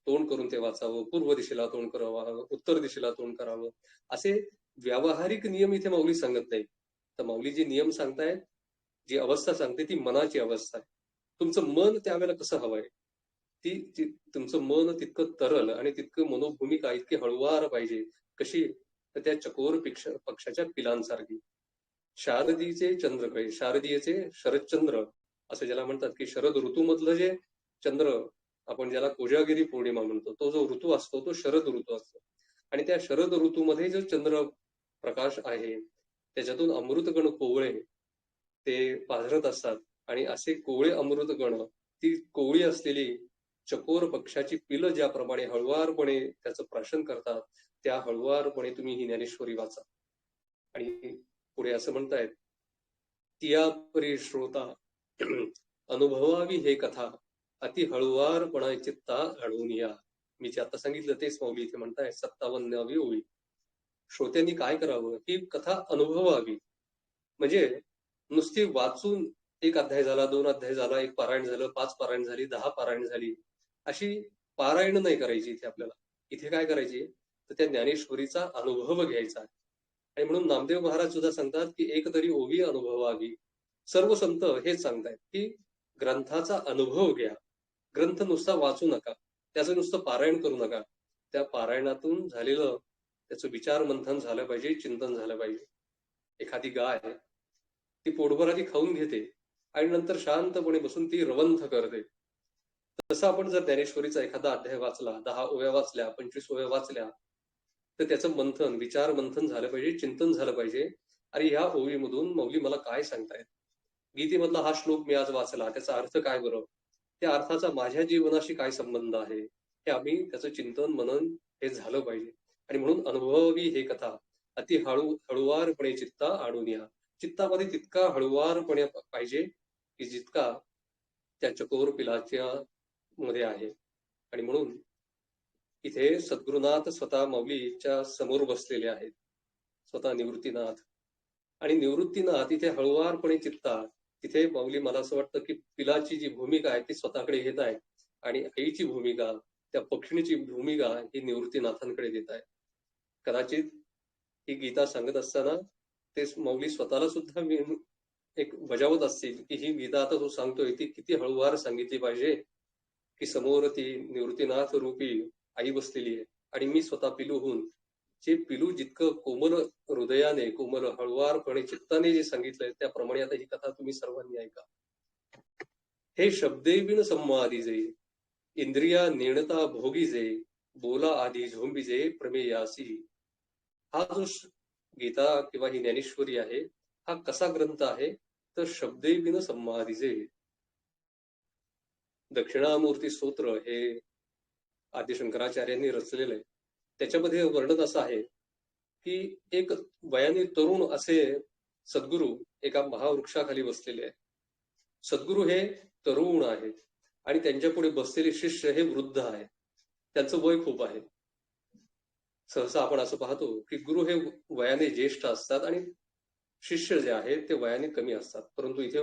C: तोंड करून ते वाचावं, पूर्व दिशेला तोंड करावं, उत्तर दिशेला तोंड करावं, असे व्यावहारिक नियम इथे माऊली सांगत नाही. तर माऊली जे नियम सांगतायत, जी अवस्था सांगते ती मनाची अवस्था आहे. तुमचं मन त्यावेळेला कसं हवंय, तुमचं मन तितकं तरल आणि तितकं मनोभूमिका इतकी हळुवार पाहिजे. कशी? तर त्या चकोर पक्षाच्या पिलांसारखी. शारदीचे चंद्रकळे, शारदीयचे शरदचंद्र असं ज्याला म्हणतात की शरद ऋतूमधलं जे चंद्र आपण ज्याला कोजागिरी पौर्णिमा म्हणतो, तो जो ऋतू असतो तो शरद ऋतू असतो. आणि त्या शरद ऋतूमध्ये जो चंद्र प्रकाश आहे त्याच्यातून अमृतगण कोवळे ते पाझरत असतात. आणि असे कोवळे अमृतगण, ती कोवळी असलेली चकोर पक्षाची पिलं ज्याप्रमाणे हळुवारपणे त्याचं प्राशन करतात, त्या हळुवारपणे तुम्ही ही ज्ञानेश्वरी वाचा. आणि पुढे असं म्हणतायत, तिया परी श्रोता अनुभवावी हे कथा, अति हळुवारपणा चित्ता अडवून या. मी जे आता सांगितलं तेच माऊली इथे म्हणताय 57वी ओळी. श्रोत्यांनी काय करावं, ही कथा अनुभवावी. म्हणजे नुसती वाचून एक अध्याय झाला, 2 अध्याय झाला, एक पारायण झालं, 5 पारायण झाली, 10 पारायण झाली, अशी पारायण नाही करायची इथे आपल्याला. इथे काय करायची, तर त्या ज्ञानेश्वरीचा अनुभव घ्यायचा. आणि म्हणून नामदेव महाराज सुद्धा सांगतात की एक तरी ओवी अनुभवावी. सर्व संत हेच सांगतायत की ग्रंथाचा अनुभव घ्या. ग्रंथ नुसता वाचू नका, त्याचं नुसतं पारायण करू नका. त्या पारायणातून झालेलं त्याचं विचार मंथन झालं पाहिजे, चिंतन झालं पाहिजे. एखादी गाय ती पोटभर आधी खाऊन घेते आणि नंतर शांतपणे बसून ती रवंथ करते. तसं आपण जर ज्ञानेश्वरीचा एखादा अध्याय वाचला, 10 ओव्या वाचल्या, 25 ओव्या वाचल्या, तर त्याचं मंथन, विचार मंथन झालं पाहिजे, चिंतन झालं पाहिजे. आणि ह्या ओवीमधून माऊली मला काय सांगतायत, गीतेमधला हा श्लोक मी आज वाचला, त्याचा अर्थ काय बरं, त्या अर्थाचा माझ्या जीवनाशी काय संबंध आहे, हे आम्ही त्याचं चिंतन मनन हे झालं पाहिजे. आणि म्हणून अनुभवावी हे कथा, अति हळुवारपणे चित्ता आणून या. चित्तामध्ये तितका हळुवारपणे पाहिजे की जितका त्या चकोर पिलाच्या मध्ये आहे. आणि म्हणून इथे सद्गुरुनाथ स्वतः माऊलीच्या समोर बसलेले आहेत, स्वतः निवृत्तीनाथ. आणि निवृत्तीनाथ इथे हळुवारपणे चित्ता, तिथे माऊली मला असं वाटतं की पिलाची जी भूमिका आहे ती स्वतःकडे घेत आहे आणि आईची भूमिका, त्या पक्षिणीची भूमिका ही निवृत्तीनाथांकडे देत आहे. कदाचित ही गीता सांगत असताना ते माऊली स्वतःला सुद्धा एक बजावत असतील की ही गीता आता तो सांगतोय ती किती हळुवार सांगितली पाहिजे, की समोर ती निवृत्तीनाथ रूपी आई बसलेली आहे आणि मी स्वतः पिलू होऊन, जे पिलू जितकं कोमल हृदयाने, कोमल हळुवारपणे चित्ताने जे सांगितलंय त्याप्रमाणे आता ही कथा तुम्ही सर्वांनी ऐका. हे शब्देबिन संवादिजे, इंद्रिया नेणता भोगीजे, बोला आधी झोंबिजे प्रमेयासी. हा जो गीता किंवा ही ज्ञानेश्वरी आहे, हा कसा ग्रंथ आहे, तर शब्देबिन संवादिजे. दक्षिणामूर्ती स्तोत्र हे आदि शंकराचार्यांनी रचलेलं आहे. त्याच्यामध्ये वर्णन असं आहे की एक वयाने तरुण असे सद्गुरू एका महावृक्षाखाली बसलेले आहेत. सद्गुरू हे तरुण आहेत आणि त्यांच्या पुढे बसलेले शिष्य हे वृद्ध आहेत, त्यांचं वय खूप आहे. सहसा आपण असं पाहतो की गुरु हे वयाने ज्येष्ठ असतात आणि शिष्य जे आहेत ते वयाने कमी असतात. परंतु इथे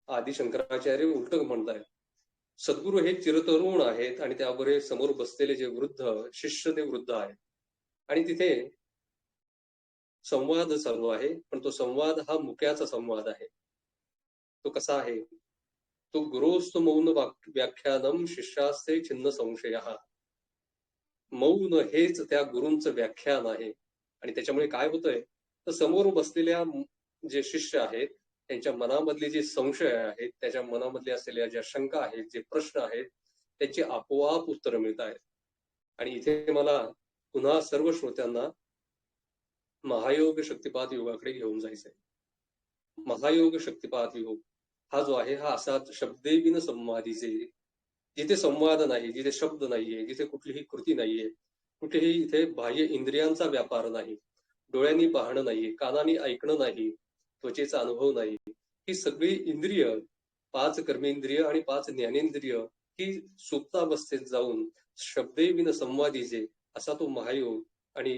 C: आदि शंकराचार्य उलट म्हणतायत, सद्गुरू हे चिरतरुण आहेत आणि त्याबरोबर समोर बसलेले जे वृद्ध शिष्य ते वृद्ध आहेत. आणि तिथे संवाद चालू आहे, पण तो संवाद हा मुक्याचा संवाद आहे. तो कसा आहे, तो गुरोस्तु मौन व्याख्यानम शिष्यास्ते छिन्न संशय. मौन हेच त्या गुरूंचं व्याख्यान आहे. आणि त्याच्यामुळे काय होतंय, तर समोर बसलेल्या जे शिष्य आहेत त्यांच्या मनामधले जे संशय आहेत, त्याच्या मनामधले असलेल्या ज्या शंका आहेत, जे प्रश्न आहेत, त्याची आपोआप उत्तरं मिळत आहेत. आणि इथे मला पुन्हा सर्व श्रोत्यांना महायोग शक्तिपात योगाकडे घेऊन जायचंय. महायोग शक्तिपात योग हा जो आहे, हा असा शब्देबिन संवादीचे, जिथे संवाद नाही, जिथे शब्द नाहीये, जिथे कुठलीही कृती नाहीये, कुठेही इथे बाह्य इंद्रियांचा व्यापार नाही, डोळ्यांनी पाहणं नाहीये, कानांनी ऐकणं नाही, त्वचेचा अनुभव नाही, ही सगळी इंद्रिय, 5 कर्मेंद्रिय आणि 5 ज्ञानेंद्रिय ही सुप्तावस्थेत जाऊन शब्देबिन संवादीचे असा तो महायोग. आणि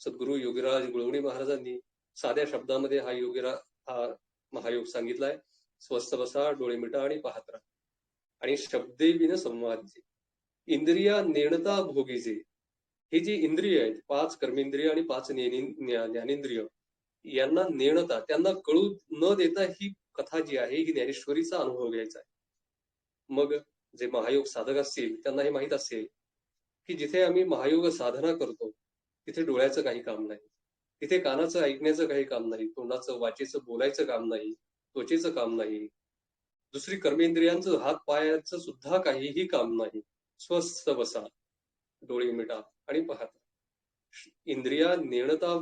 C: सद्गुरु योगीराज गुळवणी महाराजांनी साध्या शब्दामध्ये हा महायोग सांगितलाय. स्वस्थ बसा, डोळे मिटा आणि पाहत राहा. आणि शब्देबिन संवादीचे, इंद्रिया नेणता भोगीचे, ही जी इंद्रिय आहेत, 5 कर्मेंद्रिय आणि 5 ज्ञानेंद्रिय, यांना नेणता, त्यांना कळू न देता ही कथा जी आहे ही ज्ञानेश्वरीचा अनुभव घ्यायचा आहे. मग जे महायोग साधक असतील त्यांना हे माहित असेल की जिथे आम्ही महायोग साधना करतो तिथे डोळ्याचं काही काम नाही, तिथे कानाचं ऐकण्याचं काही काम नाही, तोंडाचं वाचेचं बोलायचं काम नाही, त्वचेचं काम नाही, दुसरी कर्मेंद्रियांचं हात पायाचं सुद्धा काहीही काम नाही. स्वस्थ बसा, डोळे मिटा आणि पाहता. इंद्रिया नेणता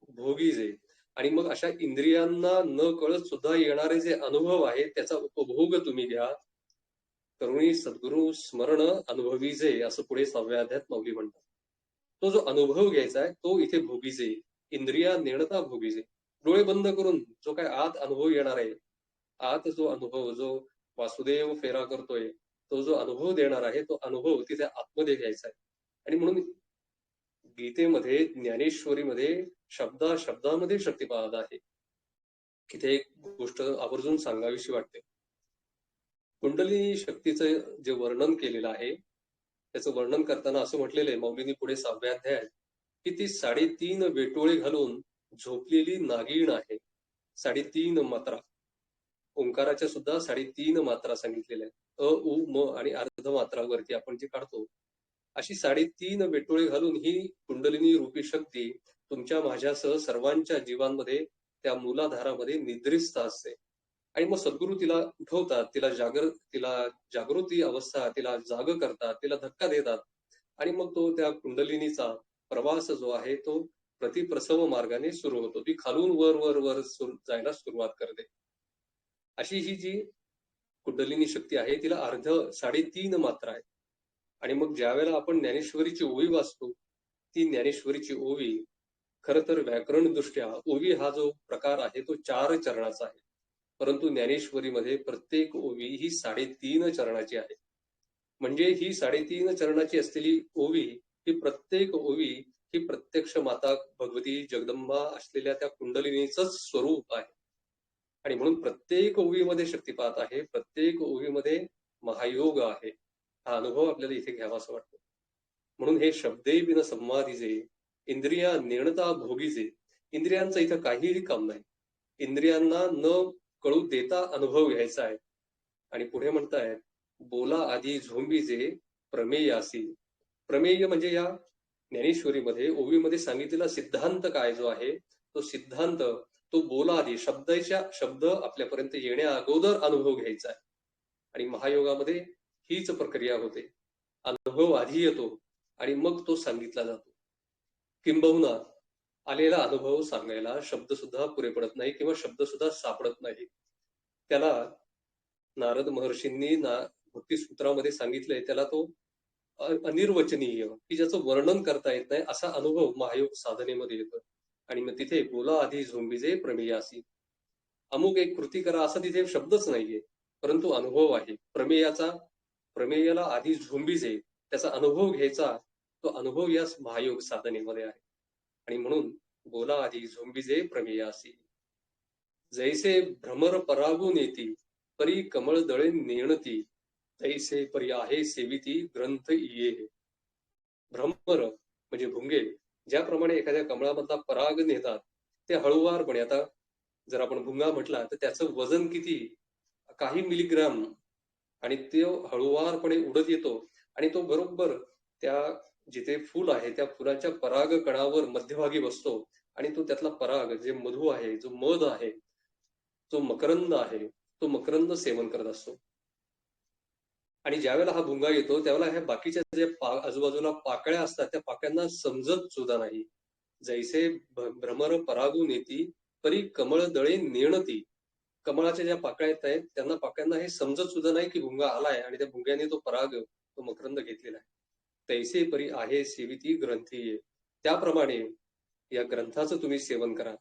C: भोगी जे, आणि मग अशा इंद्रियांना न कळत सुद्धा येणारे जे अनुभव आहेत त्याचा उपभोग तुम्ही घ्या. करुणी सद्गुरु स्मरण अनुभवीजे, असं पुढे 6व्या अध्यायात माऊली म्हणतात. तो जो अनुभव घ्यायचा आहे तो इथे भोगीजे, इंद्रिया नेणता भोगीजे. डोळे बंद करून जो काय आत अनुभव येणार आहे, आत जो अनुभव, जो वासुदेव फेरा करतोय, तो जो अनुभव देणार आहे, तो अनुभव तिथे आतमध्ये घ्यायचा आहे. आणि म्हणून गीतेमध्ये, ज्ञानेश्वरीमध्ये शब्दामध्ये शक्तिपाद आहे. इथे एक गोष्ट आवर्जून सांगावीशी वाटते. कुंडलिनी शक्तीचं जे वर्णन केलेलं आहे, त्याचं वर्णन करताना असं म्हटलेलं आहे माऊलींनी पुढे 6व्या अध्यायात, की ती 3.5 वेटोळे घालून झोपलेली नागिण आहे. 3.5 मात्रा, ओंकाराच्या सुद्धा 3.5 मात्रा सांगितलेल्या आहेत. अ, उ, म आणि अर्धमात्रावरती आपण जे काढतो, अशी 3.5 वेटोळे घालून ही कुंडलिनी रूपी शक्ती तुमच्या माझ्यासह सर्वांच्या जीवांमध्ये, त्या मूलाधारामध्ये निद्रिस्त असते. आणि मग सद्गुरू तिला उठवतात, तिला जागृती अवस्था, तिला जाग करतात, तिला धक्का देतात. आणि मग तो त्या कुंडलिनीचा प्रवास जो आहे तो प्रतिप्रसव मार्गाने सुरू होतो. ती खालून वर वर वर जायला सुरुवात करते. अशी ही जी कुंडलिनी शक्ती आहे तिला 3.5 मात्रा आहे. आणि मग ज्या वेळेला आपण ज्ञानेश्वरीची ओवी वाचतो, ती ज्ञानेश्वरीची ओवी खर तर व्याकरण दृष्ट्या ओवी हा जो प्रकार आहे तो 4 चरणाचा आहे. परंतु ज्ञानेश्वरीमध्ये प्रत्येक ओवी ही 3.5 चरणाची आहे. म्हणजे ही 3.5 चरणाची असलेली ओवी, ही प्रत्येक ओवी ही प्रत्यक्ष माता भगवती जगदंबा असलेल्या त्या कुंडलिनीचंच स्वरूप आहे. आणि म्हणून प्रत्येक ओवीमध्ये शक्तिपात आहे, प्रत्येक ओवीमध्ये महायोग आहे. हा अनुभव आपल्याला इथे घ्यावा असं वाटतं. म्हणून हे शब्दे बिन संवादीजे, इंद्रिया नेणता भोगीजे. इंद्रियांचं इथं काहीही काम नाही. इंद्रियांना न कळू देता अनुभव घ्यायचा आहे. आणि पुढे म्हणतायत, बोला आधी झोंबीजे प्रमेयासी. प्रमेय म्हणजे या ज्ञानेश्वरीमध्ये ओवीमध्ये सांगितलेला सिद्धांत काय जो आहे, तो सिद्धांत, तो बोला आधी, शब्द आपल्यापर्यंत येण्या अगोदर अनुभव घ्यायचा आहे. आणि महायोगामध्ये हीच प्रक्रिया होते. अनुभव आधी येतो आणि मग तो सांगितला जातो. किंबहुना आलेला अनुभव सांगायला शब्द सुद्धा पुरे पडत नाही किंवा शब्द सुद्धा सापडत नाही. त्याला नारद महर्षींनी भक्तिसूत्रामध्ये सांगितलंय, त्याला तो अनिर्वचनीय, की ज्याचं वर्णन करता येत नाही असा अनुभव महायोग साधनेमध्ये येतो. आणि मग तिथे बोला आधी झोंबीजे प्रमेयासी, अमुक एक कृती करा असा तिथे शब्दच नाहीये, परंतु अनुभव आहे. प्रमेयाला आधी झोंबीजे, त्याचा अनुभव घ्यायचा, तो अनुभव या महायोग साधनेमध्ये आहे. आणि म्हणून बोला आधी झोंबीजे प्रमेयासी. जैसे भ्रमर परागून येती, परी कमळ दळे नेणती, तैसे परी आहे सेविती ग्रंथ ये. भ्रमर म्हणजे भुंगे, ज्याप्रमाणे एखाद्या कमळामधला पराग नेतात, ते हळूवारपणे, आता जर आपण भुंगा म्हटला तर त्याचं वजन किती, काही मिलीग्राम, आणि तो हळूवारपणे उडत येतो आणि तो बरोबर त्या जिथे फुल आहे त्या फुलाच्या पराग कणावर मध्यभागी बसतो आणि तो त्यातला पराग, जे मधु आहे, जो मध आहे, जो मकरंद आहे, तो मकरंद सेवन करत असतो. आणि ज्यावेळेला हा भुंगा येतो त्यावेळेला ह्या बाकीच्या जे आजूबाजूला पाकळ्या असतात त्या पाकळ्यांना समजत सुद्धा नाही. जैसे भ्रमर परागून येती, परी कमळ दळे नेणती. कमळाच्या ज्या पाकळ्या येत आहेत त्यांना पाकळ्यांना हे समजत सुद्धा नाही की भुंगा आलाय आणि त्या भुंग्याने तो पराग, तो मकरंद घेतलेला आहे. तैसे परी आहे सेविती ग्रंथी. त्याप्रमाणे या ग्रंथाचं तुम्ही सेवन करा.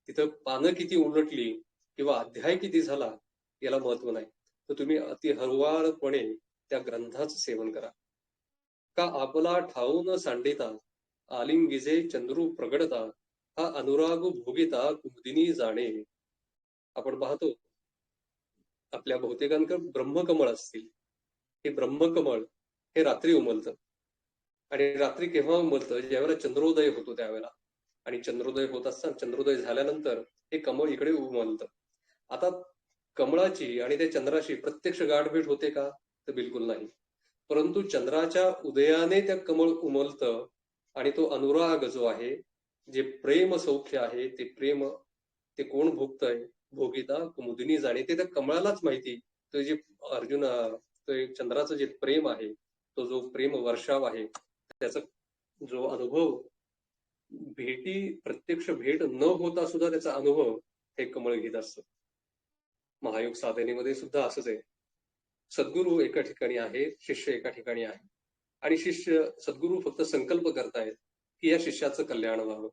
C: तिथं पानं किती उलटली किंवा अध्याय किती झाला याला महत्व नाही, तर तुम्ही अति हळुवारपणे त्या ग्रंथाचं सेवन करा. का आपला ठाऊन सांडिता, आलिंगिजे चंद्रू प्रगडता, हा अनुराग भोगिता कुमुदिनी जाणे. आपण पाहतो आपल्या बहुतेकांकडे ब्रह्मकमळ असतील. हे ब्रह्मकमळ हे रात्री उमलतं. आणि रात्री केव्हा उमलतं, ज्यावेळेला चंद्रोदय होतो त्यावेळेला. आणि चंद्रोदय होत असताना, चंद्रोदय झाल्यानंतर हे कमळ इकडे उमलतं. आता कमळाची आणि त्या चंद्राशी प्रत्यक्ष गाठभेट होते का, तर बिलकुल नाही. परंतु चंद्राच्या उदयाने त्या कमळ उमलतं आणि तो अनुराग जो आहे, जे प्रेम सौख्य आहे, ते प्रेम ते कोण भोगतंय, भोगिता कुमुदिनी जाणे, ते त्या कमळालाच माहिती तो जे अर्जुन तो एक चंद्राचं जे प्रेम आहे, तो जो प्रेम वर्षाव आहे, त्याचा जो अनुभव, भेटी प्रत्यक्ष भेट न होता सुद्धा त्याचा अनुभव हे कमळ घेत असतं. महायोग साधनेमध्ये सुद्धा असंच आहे. सद्गुरू एका ठिकाणी आहे, शिष्य एका ठिकाणी आहे, आणि शिष्य सद्गुरू फक्त संकल्प करतायत की या शिष्याचं कल्याण व्हावं,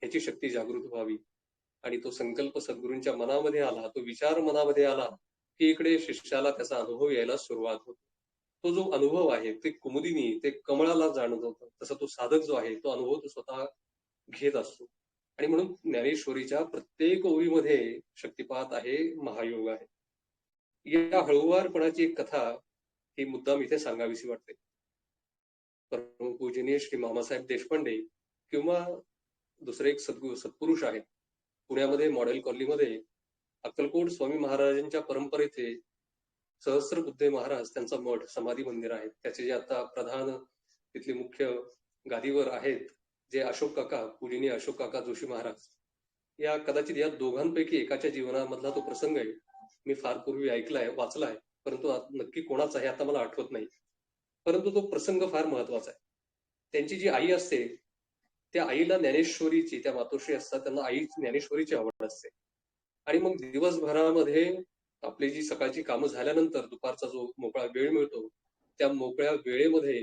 C: ह्याची शक्ती जागृत व्हावी. आणि तो संकल्प सद्गुरूंच्या मनामध्ये आला, तो विचार मनामध्ये आला की इकडे शिष्याला त्याचा अनुभव यायला सुरुवात होते. तो जो अनुभव आहे ते कुमुदिनी, ते कमळाला जाणवत होतं. तसा तो साधक जो आहे तो अनुभव तो स्वतः घेत असतो. आणि म्हणून ज्ञानेश्वरीच्या प्रत्येक ओळीमध्ये शक्तिपात आहे, महायोग आहे. या हळुवारपणाची एक कथा ही मुद्दाम इथे सांगावीशी वाटते. परमपूजनीय श्री मामासाहेब देशपांडे किंवा दुसरे एक सत्पुरुष आहेत, पुण्यामध्ये मॉडेल कॉलनीमध्ये अक्कलकोट स्वामी महाराजांच्या परंपरेचे सहस्त्रबुद्धे महाराज त्यांचा मठ समाधी मंदिर आहे. त्याचे जे आता प्रधान तिथले मुख्य गादीवर आहेत जे अशोक काका, पूजनीय अशोक काका जोशी महाराज, या कदाचित या दोघांपैकी एकाच्या जीवनामधला तो प्रसंग आहे. मी फार पूर्वी ऐकलाय, वाचलाय, परंतु नक्की कोणाचा आहे आता मला आठवत नाही. परंतु तो प्रसंग फार महत्वाचा आहे. त्यांची जी आई असते त्या आईला ज्ञानेश्वरीची, त्या मातोश्री असतात त्यांना आई ज्ञानेश्वरीची आवड असते. आणि मग दिवसभरामध्ये आपली जी सकाळची कामं झाल्यानंतर दुपारचा जो मोकळा वेळ मिळतो, त्या मोकळ्या वेळेमध्ये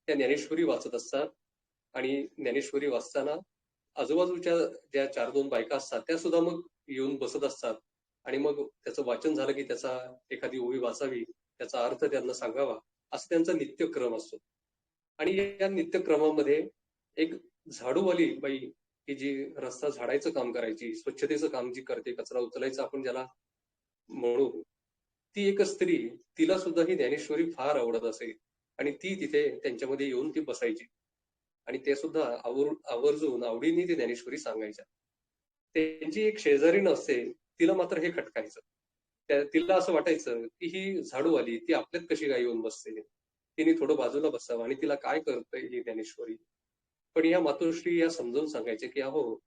C: त्या ज्ञानेश्वरी वाचत असतात. आणि ज्ञानेश्वरी वाचताना आजूबाजूच्या ज्या 4-2 बायका असतात त्या सुद्धा मग येऊन बसत असतात. आणि मग त्याचं वाचन झालं की त्याचा एखादी ओवी वाचावी, त्याचा अर्थ त्यांना सांगावा, असं त्यांचा नित्यक्रम असतो. आणि या नित्यक्रमामध्ये एक झाडूवाली बाई, की जी रस्ता झाडायचं काम करायची, स्वच्छतेचं काम जी करते, कचरा उचलायचं आपण ज्याला म्हणू, ती एक स्त्री, तिला सुद्धा ही ज्ञानेश्वरी फार आवडत असे. आणि ती तिथे त्यांच्यामध्ये येऊन ती बसायची. आणि ते सुद्धा आवर्जून आवडीने ती ज्ञानेश्वरी सांगायच्या. त्यांची एक शेजारीण असते, तिला मात्र हे खटकायचं. तिला असं वाटायचं की ही झाडूवाली ती आपल्यात कशी काय येऊन बसते, तिने थोडं बाजूला बसावं, आणि तिला काय करतंय ही ज्ञानेश्वरी. पण या मातोश्री या समजून सांगायचे की अहो,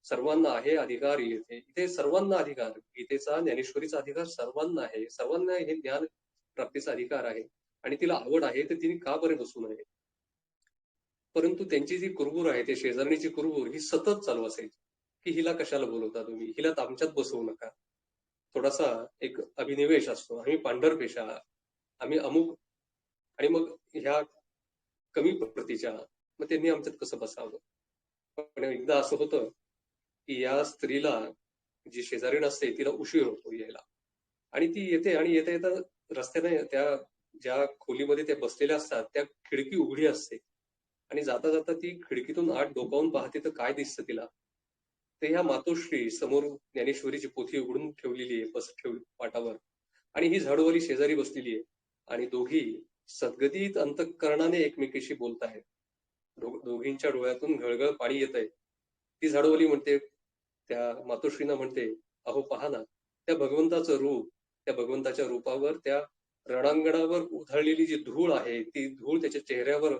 C: सर्वांना आहे अधिकार, इथे सर्वांना अधिकार, गीतेचा ज्ञानेश्वरीचा अधिकार सर्वांना आहे, सर्वांना हे ज्ञान प्राप्तीचा अधिकार आहे. आणि तिला आवड आहे तर तिने का बरे बसू नये. परंतु त्यांची जी कुरबुर आहे, ते शेजारणीची कुरबुर ही सतत चालू असायची की हिला कशाला बोलवता तुम्ही, हिला आमच्यात बसवू नका. थोडासा एक अभिनिवेश असतो, आम्ही पांढर पेशा, आम्ही अमुक, आणि मग ह्या कमी प्रतीच्या, मग त्यांनी आमच्यात कसं बसावं. पण एकदा असं होतं की या स्त्रीला, जी शेजारीण असते, तिला उशीर होतो यायला. आणि ती येते, आणि येता येता रस्त्याने त्या ज्या खोलीमध्ये ते बसलेल्या असतात त्या खिडकी उघडी असते. आणि जाता जाता ती खिडकीतून आत डोकावून पाहते तर काय दिसतं तिला, ते ह्या मातोश्री समोर ज्ञानेश्वरीची पोथी उघडून ठेवलेली आहे पाटावर, आणि ही झाडूवाली शेजारी बसलेली आहे. आणि दोघी सद्गतीत अंतःकरणाने एकमेकीशी बोलत आहेत. दोघींच्या डोळ्यातून घळघळ पाणी येत आहे. ती झाडूवाली म्हणते, त्या मातोश्रीना म्हणते, अहो पहा ना, त्या भगवंताचं रूप, त्या भगवंताच्या रूपावर त्या रणांगणावर उधळलेली जी धूळ आहे, ती धूळ त्याच्या चेहऱ्यावर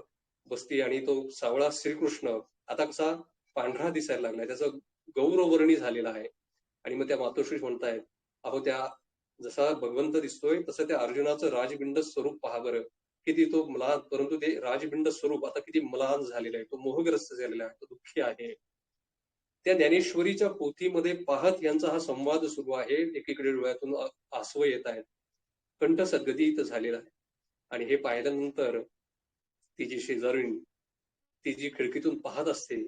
C: बसती. आणि तो सावळा श्रीकृष्ण आता कसा पांढरा दिसायला लागलाय, त्याचा गौरवर्णी झालेला आहे. आणि मग त्या मातोश्री म्हणतायत, अहो त्या जसा भगवंत दिसतोय तसं त्या अर्जुनाचं राजबिंड स्वरूप पहा बरं, किती तो म्लान, परंतु ते राजबिंड स्वरूप आता किती म्लान झालेलं आहे, तो मोहग्रस्त झालेला आहे, तो दुःखी आहे. त्या ज्ञानेश्वरीच्या पोथीमध्ये पाहत यांचा हा संवाद सुरू आहे. एकीकडे डोळ्यातून आसव येत आहेत, कंठ सद्गतीत झालेला आहे. आणि हे पाहिल्यानंतर ती जी शेजारीण, ती जी खिडकीतून पाहत असते,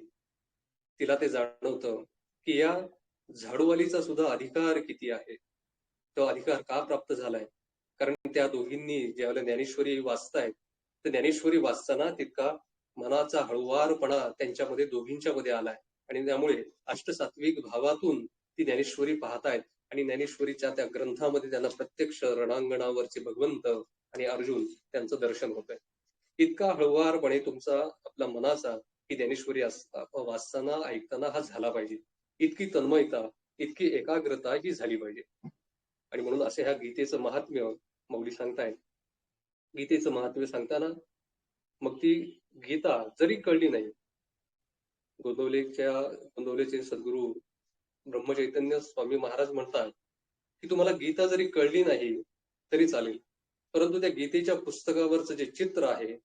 C: तिला ते जाणवतं की या झाडूवालीचा सुद्धा अधिकार किती आहे. तो अधिकार का प्राप्त झालाय, कारण त्या दोघींनी ज्यावेळेला ज्ञानेश्वरी वाचतायत, तर ज्ञानेश्वरी वाचताना तितका मनाचा हळुवारपणा त्यांच्यामध्ये दोघींच्या मध्ये आलाय. आणि त्यामुळे अष्टसात्विक भावातून ती ज्ञानेश्वरी पाहतायत. आणि ज्ञानेश्वरीच्या त्या ग्रंथामध्ये त्यांना प्रत्यक्ष रणांगणावरचे भगवंत आणि अर्जुन त्यांचं दर्शन होत आहे. इतका हळुवारपणे तुमचा आपला मनाचा ही ज्ञानेश्वरी वाचताना ऐकताना हा झाला पाहिजे. इतकी तन्मयता, इतकी एकाग्रता ही झाली पाहिजे. आणि म्हणून असे ह्या गीतेचं महात्म्य मौली सांगतायत. गीतेचं महात्म्य सांगताना मग ती गीता जरी कळली नाही, गोंदवलेचे सद्गुरू ब्रह्मचैतन्य स्वामी महाराज म्हणतात की तुम्हाला गीता जरी कळली नाही तरी चालेल. परंतु त्या गीतेच्या पुस्तकावरचं जे चित्र आहे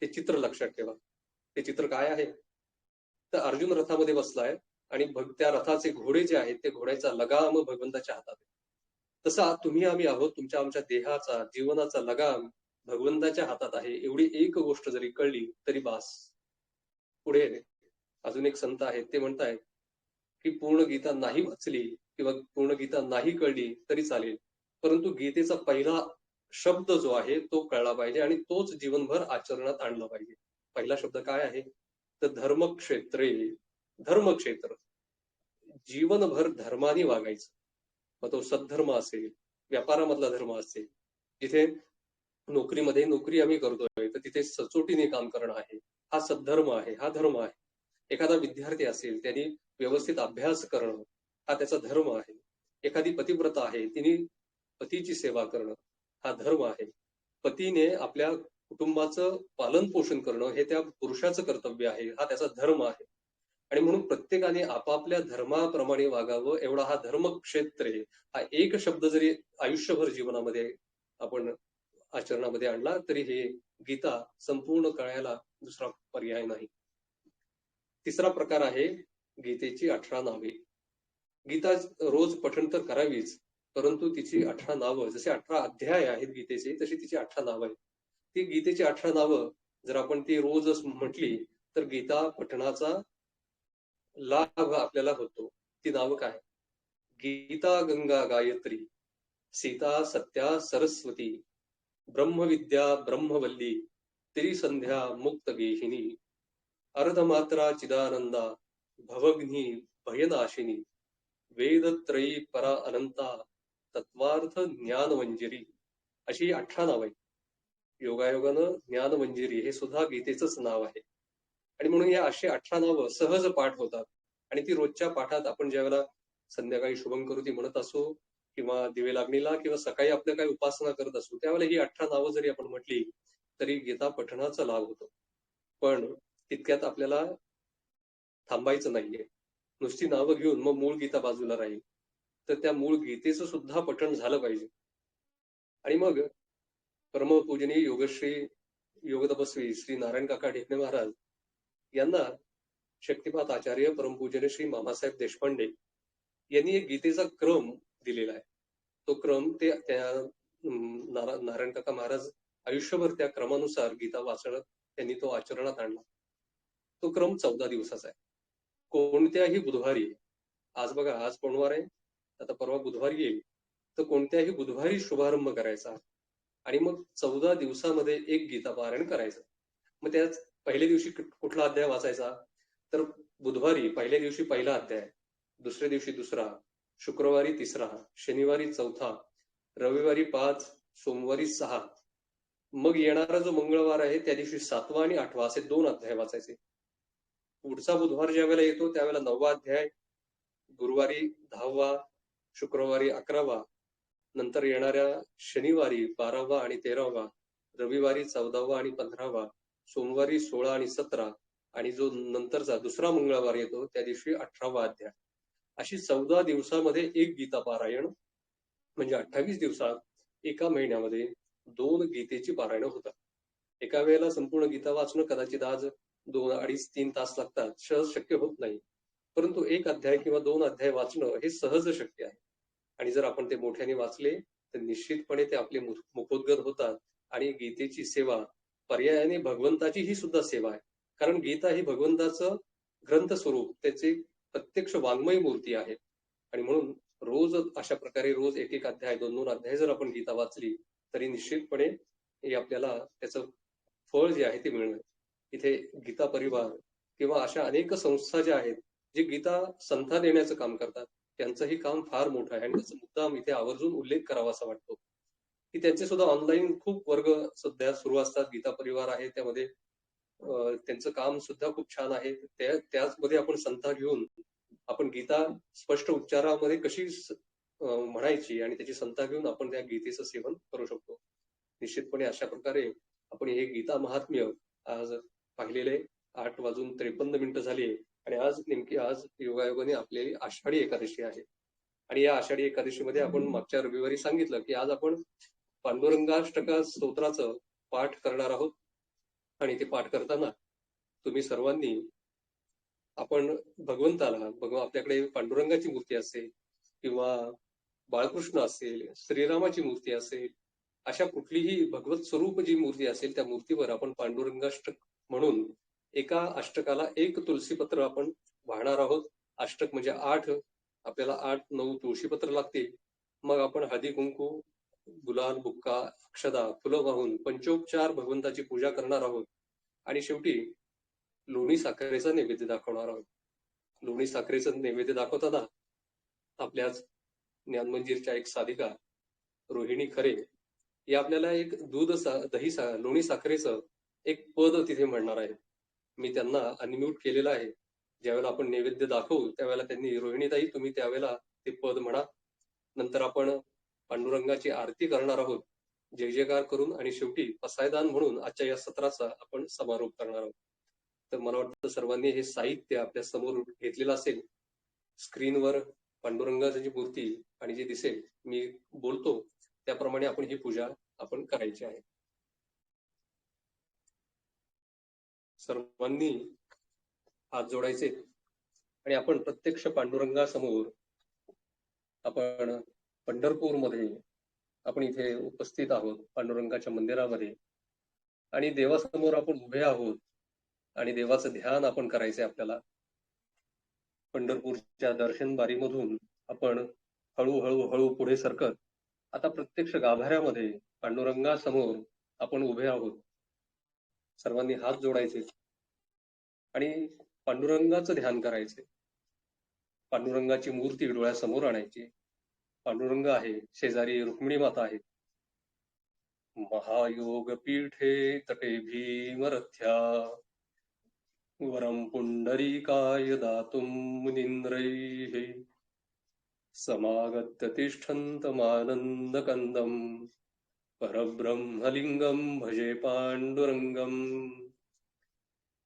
C: ते चित्र लक्षात ठेवा. ते चित्र काय आहे? तर अर्जुन रथामध्ये बसलाय आणि त्या रथाचे घोडे जे आहेत ते घोड्याचा लगाम भगवंताच्या हातात आहे. तसा तुम्ही आम्ही आहोत, तुमच्या आमच्या देहाचा जीवनाचा लगाम भगवंताच्या हातात आहे. एवढी एक गोष्ट जरी कळली तरी बास. पुढे अजून एक संत आहेत, ते म्हणतायत की पूर्ण गीता नाही वाचली किंवा पूर्ण गीता नाही कळली तरी चालेल, परंतु गीतेचा पहिला शब्द जो आहे तो कळला पाहिजे आणि तोच जीवनभर आचरणात आणला पाहिजे. पहिला शब्द काय आहे? तर धर्मक्षेत्रे. धर्मक्षेत्र, जीवनभर धर्माने वागायचं. मग तो सद्धर्म असेल, व्यापारामधला धर्म असेल, जिथे नोकरीमध्ये नोकरी आम्ही करतोय तर तिथे सचोटीने काम करणं आहे, हा सद्धर्म आहे, हा धर्म आहे. एखादा विद्यार्थी असेल त्यांनी व्यवस्थित अभ्यास करणं हा त्याचा धर्म आहे. एखादी पतिव्रता आहे, तिने पतीची सेवा करणं हा धर्म आहे. पतीने आपल्या कुटुंबाचं पालन पोषण करणं हे त्या पुरुषाचं कर्तव्य आहे, हा त्याचा धर्म आहे. आणि म्हणून प्रत्येकाने आपापल्या धर्माप्रमाणे वागावं, एवढा हा धर्मक्षेत्रे हा एक शब्द जरी आयुष्यभर जीवनामध्ये आपण आचरणामध्ये आणला तरी हे गीता संपूर्ण कळायला दुसरा पर्याय नाही. तिसरा प्रकार आहे गीतेची 18 नावे. गीता रोज पठण तर करावीच, परंतु तिची 18 नावं, जसे 18 अध्याय आहेत गीतेचे तशी तिची 18 नावं आहेत. ती गीतेची 18 नावं जर आपण ती रोज म्हटली तर गीता पठणाचा लाभ आपल्याला होतो. ती नावं काय? गीता गंगा गायत्री, सीता सत्या सरस्वती, ब्रह्मविद्या ब्रह्मवल्ली, त्रिसंध्या मुक्त गेहिनी, अर्धमात्रा चिदानंदा, भवग्नी भयनाशिनी, वेदत्रयी परा अनंता, तत्वार्थ ज्ञानमंजिरी, अशी 18 नाव आहेत. योगायोगानं ज्ञानमंजिरी हे सुद्धा गीतेचंच नाव आहे. आणि म्हणून या अशी 18 नावं सहज पाठ होतात आणि ती रोजच्या पाठात आपण ज्यावेळेला संध्याकाळी शुभंकरोती म्हणत असो किंवा दिवे लागणीला किंवा सकाळी आपल्या काही उपासना करत असू त्यावेळेला ही 18 नावं जरी आपण म्हटली तरी गीता पठणाचा लाभ होतो. पण तितक्यात आपल्याला थांबायचं नाहीये. नुसती नावं घेऊन मग मूळ गीता बाजूला राहील. तर त्या मूळ गीतेचं सुद्धा पठण झालं पाहिजे. आणि मग परमपूजनीय योगश्री योगतपस्वी श्री नारायण काका ढेकणे महाराज यांना शक्तिपात आचार्य परमपूजनीय श्री मामासाहेब देशपांडे यांनी एक गीतेचा क्रम दिलेला आहे. तो क्रम ते त्या नारायण काका महाराज आयुष्यभर त्या क्रमानुसार गीता वाचणं त्यांनी तो आचरणात आणला. तो क्रम 14 दिवसाचा आहे. कोणत्याही बुधवारी, आज बघा आज सोमवार आहे, आता परवा बुधवारी येईल, तर कोणत्याही बुधवारी शुभारंभ करायचा आणि मग 14 दिवसामध्ये एक गीता पारायण करायचं. मग त्याच पहिल्या दिवशी कुठला अध्याय वाचायचा? तर बुधवारी पहिल्या दिवशी पहिला अध्याय, दुसऱ्या दिवशी दुसरा, शुक्रवारी तिसरा, शनिवारी चौथा, रविवारी 5, सोमवारी 6. मग येणारा जो मंगळवार आहे त्या दिवशी 7वा आणि 8वा असे 2 अध्याय वाचायचे. पुढचा बुधवार ज्या वेळेला येतो त्यावेळेला 9वा अध्याय, गुरुवारी 10वा, शुक्रवारी 11वा, नंतर येणाऱ्या शनिवारी 12वा आणि 13वा, रविवारी 14वा आणि 15वा, सोमवारी 16 आणि 17 आणि जो नंतरचा दुसरा मंगळवार येतो त्या दिवशी 18वा अध्याय. अशी 14 दिवसामध्ये एक गीता पारायण म्हणजे 28 दिवसात एका महिन्यामध्ये 2 गीतेची पारायण होतात. एका वेळेला संपूर्ण गीता वाचणं कदाचित आज 2, 2.5, 3 तास लागतात, सहज शक्य होत नाही. परंतु एक अध्याय किंवा 2 अध्याय वाचणं हे सहज शक्य आहे. आणि जर आपण ते मोठ्याने वाचले तर निश्चितपणे ते आपले मुखोद्गत होतात आणि गीतेची सेवा पर्यायाने भगवंताची ही सुद्धा सेवा आहे. कारण गीता ही भगवंताचं ग्रंथ स्वरूप, त्याचे प्रत्यक्ष वाङ्मय मूर्ती आहे. आणि म्हणून रोज अशा प्रकारे रोज एक एक अध्याय, 2-2 अध्याय जर आपण गीता वाचली तरी निश्चितपणे हे आपल्याला त्याचं फळ जे आहे ते मिळणार. इथे गीता परिवार किंवा अशा अनेक संस्था ज्या आहेत जे गीता संथा देण्याचं काम करतात, त्यांचंही काम फार मोठं आहे आणि त्याचा मुद्दाम इथे आवर्जून उल्लेख करावा असा वाटतो की त्यांचे सुद्धा ऑनलाईन खूप वर्ग सध्या सुरू असतात. गीता परिवार आहे त्यामध्ये त्यांचं काम सुद्धा खूप छान आहे. त्याचमध्ये आपण संथा घेऊन आपण गीता स्पष्ट उच्चारामध्ये कशी म्हणायची आणि त्याची संथा घेऊन आपण त्या गीतेचं सेवन करू शकतो. निश्चितपणे अशा प्रकारे आपण हे गीता महात्म्य आज पाहिलेले 8:53 झाली आणि आज नेमकी आज योगायोगाने आपली आषाढी एकादशी आहे. आणि या आषाढी एकादशीमध्ये आपण मागच्या रविवारी सांगितलं की आज आपण पांडुरंगाष्टका स्तोत्राचं पाठ करणार आहोत. आणि ते पाठ करताना तुम्ही सर्वांनी आपण भगवंताला आपल्याकडे पांडुरंगाची मूर्ती असेल किंवा बाळकृष्ण असेल, श्रीरामाची मूर्ती असेल, अशा कुठलीही भगवत स्वरूप जी मूर्ती असेल त्या मूर्तीवर आपण पांडुरंगाष्टक म्हणून एका अष्टकाला एक तुलसीपत्र आपण वाहणार आहोत. अष्टक म्हणजे 8, आपल्याला 8-9 तुळशीपत्र लागतील. मग आपण हळदी कुंकू, गुलाल, बुक्का, अक्षदा, फुलं वाहून पंचोपचार भगवंताची पूजा करणार आहोत. आणि शेवटी लोणी साखरेचा नैवेद्य दाखवणार आहोत. लोणी साखरेचं नैवेद्य दाखवताना आपल्याच ज्ञानमंदिरच्या एक साधिका रोहिणी खरे या आपल्याला एक लोणी साखरेचं एक पद तिथे म्हणणार आहे. मी त्यांना अनम्यूट केलेलं आहे. ज्यावेळेला आपण नैवेद्य दाखवू त्यावेळेला त्यांनी, रोहिणीताई तुम्ही त्यावेळेला ते पद म्हणा. नंतर आपण पांडुरंगाची आरती करणार आहोत जय जयकार करून, आणि शेवटी पसायदान म्हणून आजच्या या सत्राचा आपण समारोप करणार आहोत. तर मला वाटतं सर्वांनी हे साहित्य आपल्या समोर घेतलेलं असेल. स्क्रीनवर पांडुरंगाची मूर्ती आणि जे दिसेल, मी बोलतो त्याप्रमाणे आपण ही पूजा आपण करायची आहे. सर्वांनी हात जोडायचे आणि आपण प्रत्यक्ष पांडुरंगासमोर, आपण पंढरपूरमध्ये आपण इथे उपस्थित आहोत पांडुरंगाच्या मंदिरामध्ये, आणि देवासमोर आपण उभे आहोत आणि देवाचं ध्यान आपण करायचंय आपल्याला. पंढरपूरच्या दर्शन बारीमधून आपण हळूहळू पुढे सरकत आता प्रत्यक्ष गाभाऱ्यामध्ये पांडुरंगासमोर आपण उभे आहोत. सर्वांनी हात जोडायचे आणि पांडुरंगाचं ध्यान करायचे. पांडुरंगाची मूर्ती डोळ्यासमोर आणायची. पांडुरंग आहे, शेजारी रुक्मिणी माता आहे. महायोग पीठे तटे भीमरथ्या वरम पुंडरीकाय दातुं मुनींद्रैः समागत्य तिष्ठन्तमानन्दकन्दं परब्रह्मलिंगम भजे पांडुरंगम.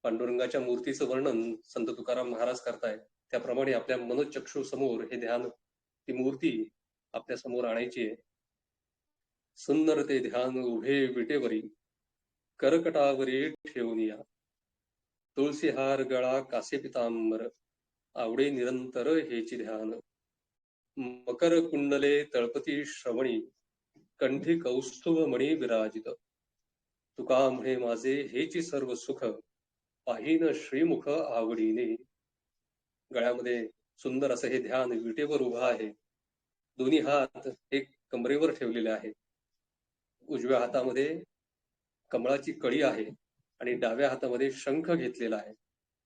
C: पांडुरंगाच्या मूर्तीचं वर्णन संत तुकाराम महाराज करतायत. त्याप्रमाणे आपल्या मनोचक्षु समोर हे ध्यान, ती मूर्ती आपल्या समोर आणायची आहे. सुंदर ते ध्यान उभे विटेवरी करकटावरी ठेवून या. तुळसी हार गळा कासे पितांबर आवडे निरंतर हेची ध्यान. मकर कुंडले तळपती श्रवणी कंठी कौस्तुभ मणी विराजित. तुका म्हणे माझे हेची सर्व सुख पाहिन श्रीमुख आवडीने. गळ्यामध्ये सुंदर असं हे ध्यान विटेवर उभा आहे. दोन्ही हात एक कमरेवर ठेवलेले आहेत. उजव्या हातामध्ये कमळाची कळी आहे आणि डाव्या हातामध्ये शंख घेतलेला आहे,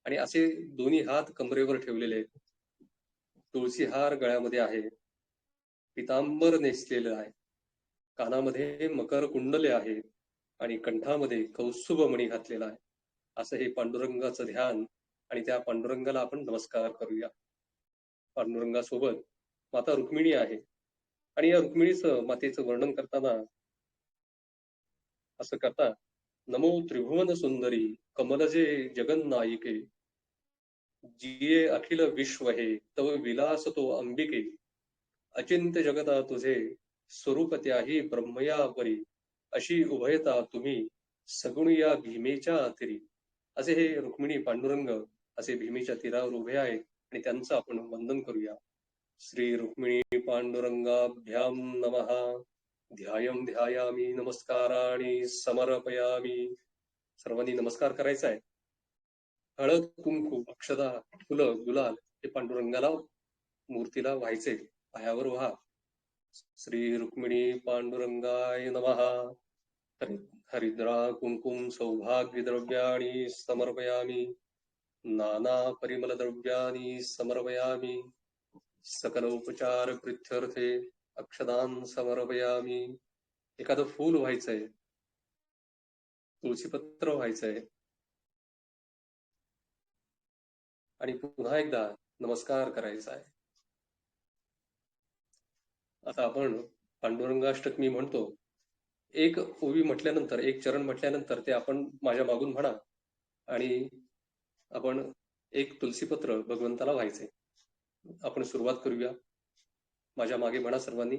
C: आणि असे दोन्ही हात कमरेवर ठेवलेले आहेत. तुळशीहार गळ्यामध्ये आहे, पितांबर नेसलेलं आहे, कानामध्ये मकर कुंडले आहे आणि कंठामध्ये कौस्तुभ मणी घातलेला आहे. असं हे पांडुरंगाचं ध्यान, आणि त्या पांडुरंगाला आपण नमस्कार करूया. पांडुरंगासोबत माता रुक्मिणी आहे, आणि या रुक्मिणीचं, मातेचं वर्णन करताना असं करता, नमो त्रिभुवन सुंदरी कमलजे जगन्नायिके जिये अखिल विश्व हे तव विलास तो अंबिके. अचिंत्य जगता तुझे स्वरूप त्याही ब्रह्मया परी अशी उभयता तुम्ही सगुण या भीमेच्या अतिरी. असे हे रुक्मिणी पांडुरंग असे भीमेच्या तीरावर उभे आहेत, आणि त्यांचं आपण वंदन करूया. श्री रुक्मिणी पांडुरंगाभ्याम नमः. ध्यायम ध्यायामी नमस्काराणि समर्पयामी. सर्वांनी नमस्कार करायचा आहे. हळद, कुंकू, अक्षदा, फुलं, गुलाल हे पांडुरंगाला, मूर्तीला व्हायचे. पायावर व्हा. श्री रुक्मिणी पांडुरंगाय नमः. हरिद्रा कुंकुम सौभाग्य द्रव्याणि समर्पयामी. नाना परिमल द्रव्याणि समर्पयामी. सकल उपचार प्रित्यर्थे अक्षदान समर्पयामी. एखादं फूल व्हायचंय, तुळशीपत्र व्हायचंय, आणि पुन्हा एकदा नमस्कार करायचा आहे. आता आपण पांडुरंगाष्टक मी म्हणतो, एक ओवी म्हटल्यानंतर, एक चरण म्हटल्यानंतर ते आपण माझ्या मागून म्हणा, आणि आपण एक तुलसीपत्र भगवंताला व्हायचे. आपण सुरुवात करूया. माझ्या मागे म्हणा सर्वांनी.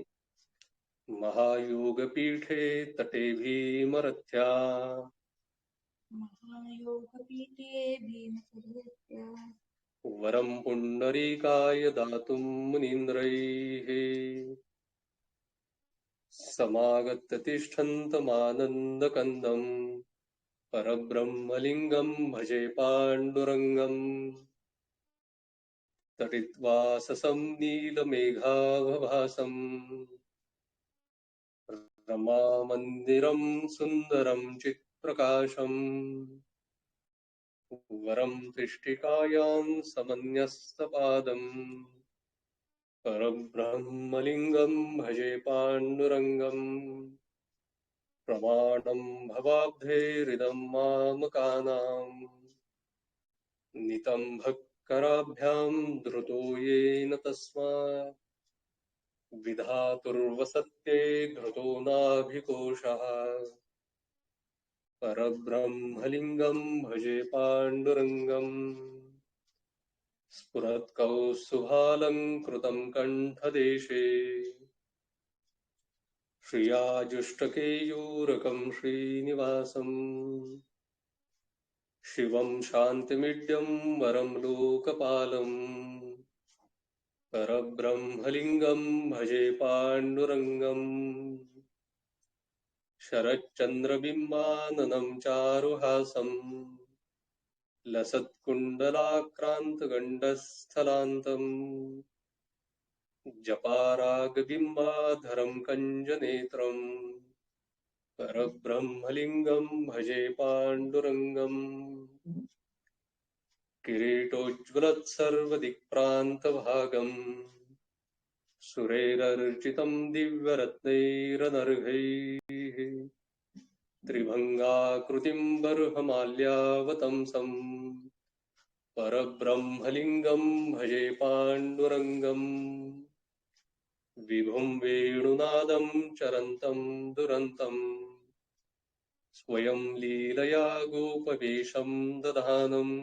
C: महायोगपीठे तटे भीमरथ्या
D: महायोगपीठे भीमसुरेत्या
C: वरं पुण्डरीकाय दातुं मुनीन्द्रैः समागत्य तिष्ठन्तमानन्दकन्दम् परब्रह्मलिङ्गं भजे पाण्डुरङ्गम् तटिद्वाससं नीलमेघाभभासम् रमामन्दिरं सुन्दरं चित्प्रकाशम् वरं पृष्ठिकायां समन्यस्तपादम् परब्रह्मलिङ्गं भजे पाण्डुरङ्गम् प्रमाणं भवाब्धेरिदं मामकानाम् नितम्भक्कराभ्यां धृतो येन तस्मात् विधातुर्वसत्ये धृतो नाभिकोशः परब्रह्मलिङ्गं भजे पाण्डुरङ्गम् स्फुरत्कौस्तुभालङ्कृतं कण्ठदेशे श्रियाजुष्टकेयूरकं श्रीनिवासम् शिवं शान्तिमिड्यं वरं लोकपालम् परब्रह्मलिङ्गं भजे पाण्डुरङ्गम् शरच्चन्द्रबिम्बाननं चारुहासम् लसत्कुण्डलाक्रान्तगण्डस्थलान्तम् जपारागबिम्बाधरं कञ्जनेत्रम् परब्रह्मलिङ्गं भजे पाण्डुरङ्गम् किरीटोज्ज्वलत्सर्वदिक्प्रान्तभागम् सुरैरर्चितं दिव्यरत्नैरनर्घैः त्रिभङ्गाकृतिं बर्हमाल्यावतंसम् परब्रह्मलिङ्गं भजे पाण्डुरङ्गम् विभुं वेणुनादं चरन्तं दुरन्तम् स्वयं लीलया गोपवेशं दधानम्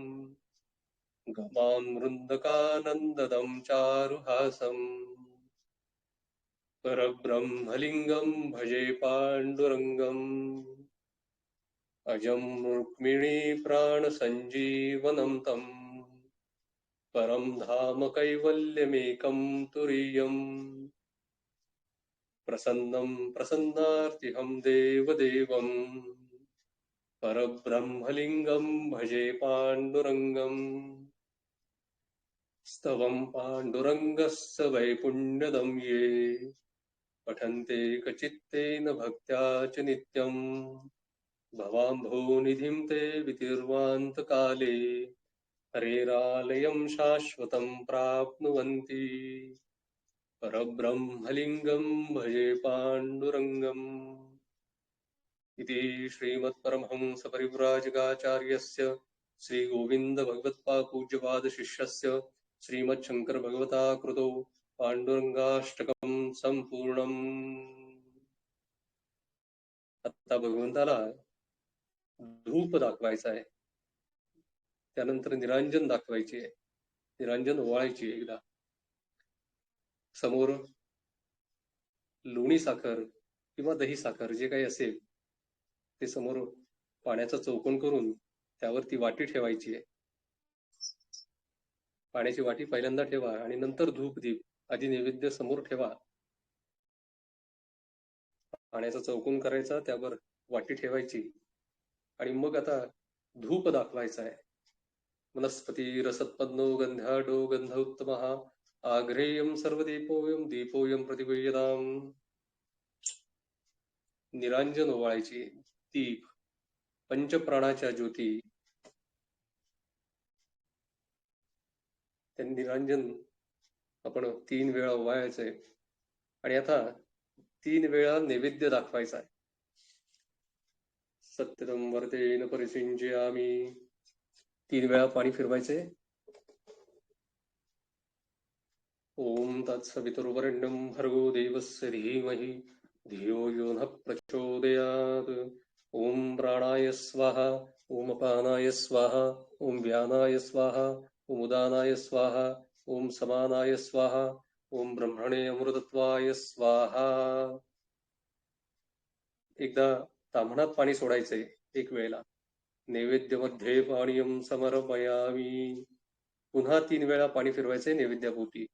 C: गमान् चारुहासम् परब्रह्मलिङ्गं भजे पाण्डुरङ्गम् अजं रुक्मिणी प्राणसञ्जीवनं तम् परं धाम कैवल्यमेकं तुरीयम् प्रसन्नं प्रसन्नार्तिहं देवदेवम् परब्रह्मलिङ्गं भजे पाण्डुरङ्गम् स्तवं पाण्डुरङ्गस्य वैपुण्यदं ये पठन्ते कचित्तेन भक्त्या च नित्यम् भवाम्भोनिधिं ते वितिर्वान्तकाले हरेरालयं शाश्वतं प्राप्नुवन्ति परब्रह्मलिङ्गं भजे पाण्डुरङ्गम् इति श्रीमत्परमहंसपरिव्राजकाचार्यस्य श्रीगोविन्दभगवत्पादपूज्यपादशिष्यस्य श्रीमच्छङ्करभगवता कृतो पाण्डुरङ्गाष्टकं संपूर्णम्. आता भगवंताला धूप दाखवायचा आहे, त्यानंतर निरांजन दाखवायची आहे, निरांजन ओवाळायची एकदा. समोर लोणी साखर किंवा दही साखर जे काही असेल ते समोर पाण्याचा चौकोन करून त्यावरती वाटी ठेवायची आहे. पाण्याची वाटी पहिल्यांदा ठेवा आणि नंतर धूप दीप आधी नैवेद्य समोर ठेवा. पाण्याचा चौकोन करायचा, त्यावर वाटी ठेवायची आणि मग आता धूप दाखवायचा आहे. वनस्पती रसत्पन्नो गंधाडो गंध उत्तमः आग्रेयं सर्वदीपोयं दीपोयं प्रतिगृह्यताम्. निरांजन ओवाळायची, दीप पंचप्राणाच्या ज्योती, ते निरांजन आपण 3 वेळा ओवाळायचंय आणि आता 3 वेळा नैवेद्य दाखवायचा आहे. सत्यतं वर्तेन परिसिंचयामि. 3 वेळा पाणी फिरवायचे. ओम तत्सवितुर्वरेण्यं भर्गो देवस्य धीमहि धियो यो नः प्रचोदयात्. ओम प्राणाय स्वाहा, ओम अपानाय स्वाहा, ओम व्यानाय स्वाहा, ओम उदानाय स्वाहा, ओम समानाय स्वाहा, ओम ब्रह्मणे अमृतत्वाय स्वाहा. एकदा ताम्हणात पाणी सोडायचंय एक वेळेला. नैवेद्यमध्ये पाणीयम समर्पयामी. पुन्हा 3 वेळा पाणी फिरवायचंय नैवेद्याभोवती.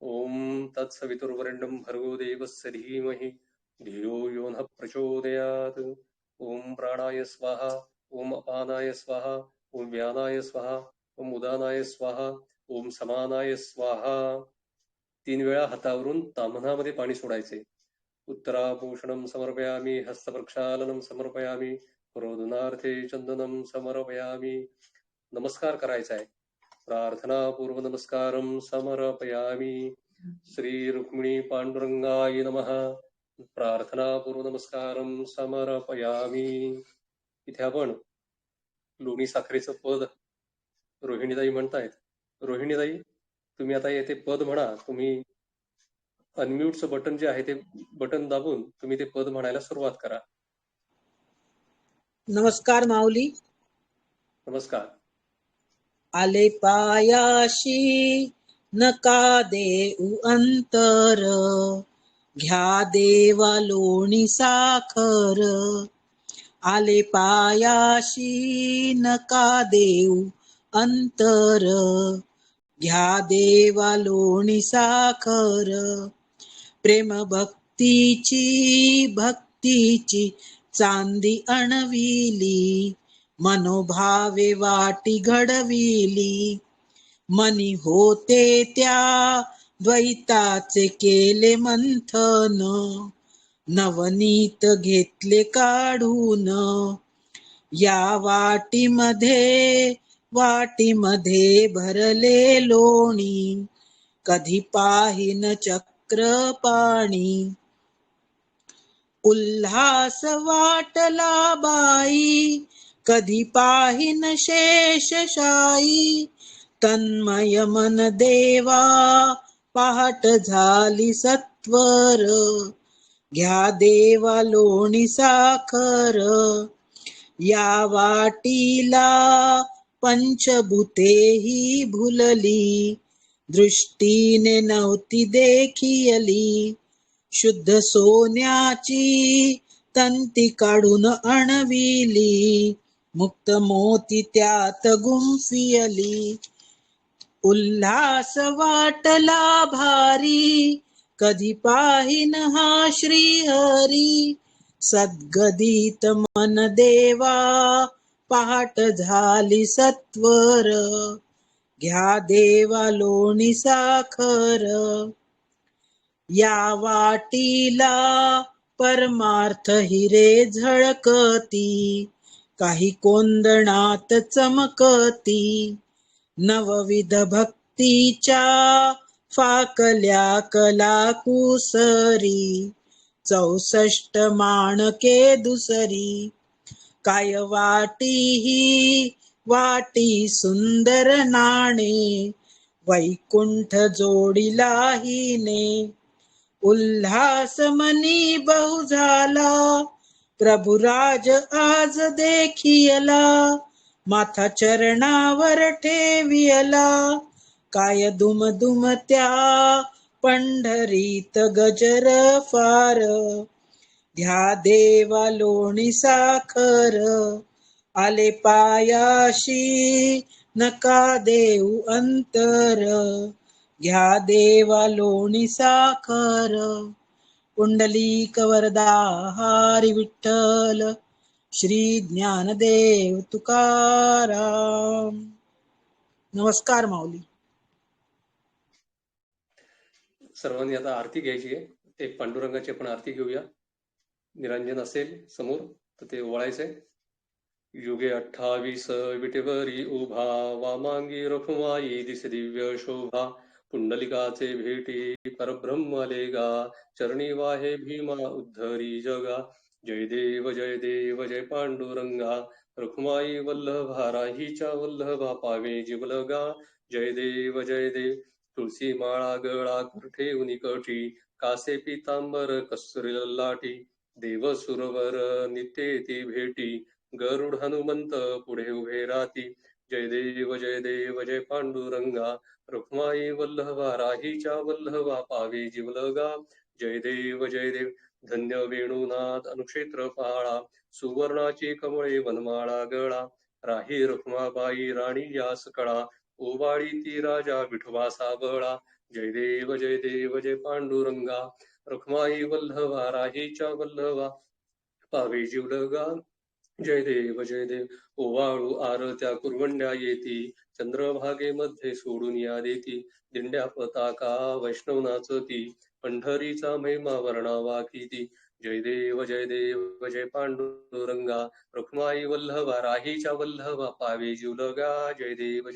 C: ओम तत्सवितुर्वरेण्यं भर्गो देवस्य धीमहि धियो यो नः प्रचोदयात्. ओम प्राणाय स्वाहा, ओम अपानाय स्वाहा, ओम व्यानाय स्वाहा, ओम उदानाय स्वाहा, ओम समानाय स्वाहा. 3 वेळा हातावरून ताम्हणामध्ये पाणी सोडायचे. उत्तराभूषणं समर्पयामी, हस्तप्रक्षालनं समर्पयामी, रोदनार्थे चंदनं समर्पयामी. नमस्कार करायचा आहे. प्रार्थना पूर्व नमस्कारं समर्पयामी. श्री रुक्मिणी पांडुरंगाय नमः. प्रार्थना पूर्व नमस्कारं समर्पयामी. इथे आपण लोणी साखरेचं पद रोहिणीताई म्हणतायत. रोहिणीताई, तुम्ही आता येथे पद म्हणा. तुम्ही अनम्यूटचं बटन जे आहे ते बटन दाबून तुम्ही ते पद म्हणायला सुरुवात करा.
E: नमस्कार माऊली.
C: नमस्कार.
E: आले पायाशी नका देऊ अंतर, घ्या देवा लोणी साखर. आले पायाशी नका देऊ अंतर, घ्या देवा लोणी साखर. प्रेम भक्तीची चांदी अणविली, मनोभावे वाटी घडविली. मनी होते त्या द्वैताचे केले मंथन, नवनीत घेतले काढून. या वाटीमध्ये भरले लोणी, कधी पाहिन चक्र पाणी. उल्हास वाटला बाई, कधी पाहिन शेषशायी. तन्मय मन देवा पहाट झाली सत्वर, घ्या देवा लोणी साखर. या वाटीला पंचभूतेही भुलली, दृष्टीने नव्हती देखियली. शुद्ध सोन्याची तंती काढून अणविली, मुक्त मोती त्यात गुंफियली. उल्हास वाटला भारी, कधी पाहिन हा श्रीहरी. सद्गदित मन देवा पहाट झाली सत्वर, घ्या देवा लोणी साखर. या वाटीला परमार्थ हिरे झळकती, काही कोंदणात चमकती. नवविध भक्तीच्या फाकल्या कलाकुसरी, 64 माणके दुसरी. काय वाटी ही वाटी सुंदर नाणे, वैकुंठ जोडीला हिने. उल्हास मनी बहु झाला, प्रभुराज आज देखियला. माथा चरणावर ठेवियला, काय दुम त्या पंढरीत गजर फार. घ्या देवा लोणी साखर, आले पायाशी नका देऊ अंतर, घ्या देवा लोणी साखर. पुंडलिक वरदा हरी विठ्ठल, श्री ज्ञानदेव तुकाराम. नमस्कार माऊली.
C: सर्वांनी आता आरती घ्यायची आहे. एक पांडुरंगाची आपण आरती घेऊया. निरंजन असेल समोर तर ते ओवाळायचंय. युगे 28 विटेवरी उभा, वामांगी रखुमाई दिसे दिव्य शोभा. पुंडलिकाचे भेटी परब्रह्म लेगा, चरणी वाहे भीमा उद्धरी जगा. जय देव जय पांडुरंगा, रखुमाई वल्लभा राहीच्या वल्लभा पावे जीवलगा. जय देव तुळशी माळा गळा ठेवून कठी, कासे पितांबर कस्तुरी ललाटी. देव सुरवर नित्ये ती भेटी, गरुड हनुमंत पुढे उभे राती. जय देव जय पांडुरंगा, रखुमाई वल्लभा राहीच्या वल्लभा पावे जीवलगा. जय देव धन्य वेणुनाद अनुक्षेत्र पाळा, सुवर्णाची कमळे वनमाळा गळा, राही रुक्माबाई राणी यास कळा, ओवाळी ती राजा विठोबा साबळा. जय देव जय पांडुरंगा, रुक्माई वल्लभा राहीच्या वल्लभा, पावे जीवलगा. जय देव ओवाळू आरत्या कुरवंड्या येती, चंद्रभागेमध्ये सोडून या देती, दिंड्या पताका वैष्णव नाचती, पंढरीचा महिमा वर्णावा किती. जय देव जय पांडुरंगा, रुक्माई वल्लभा राहीच्या वल्लभा, पावे जीवलगा. जय देव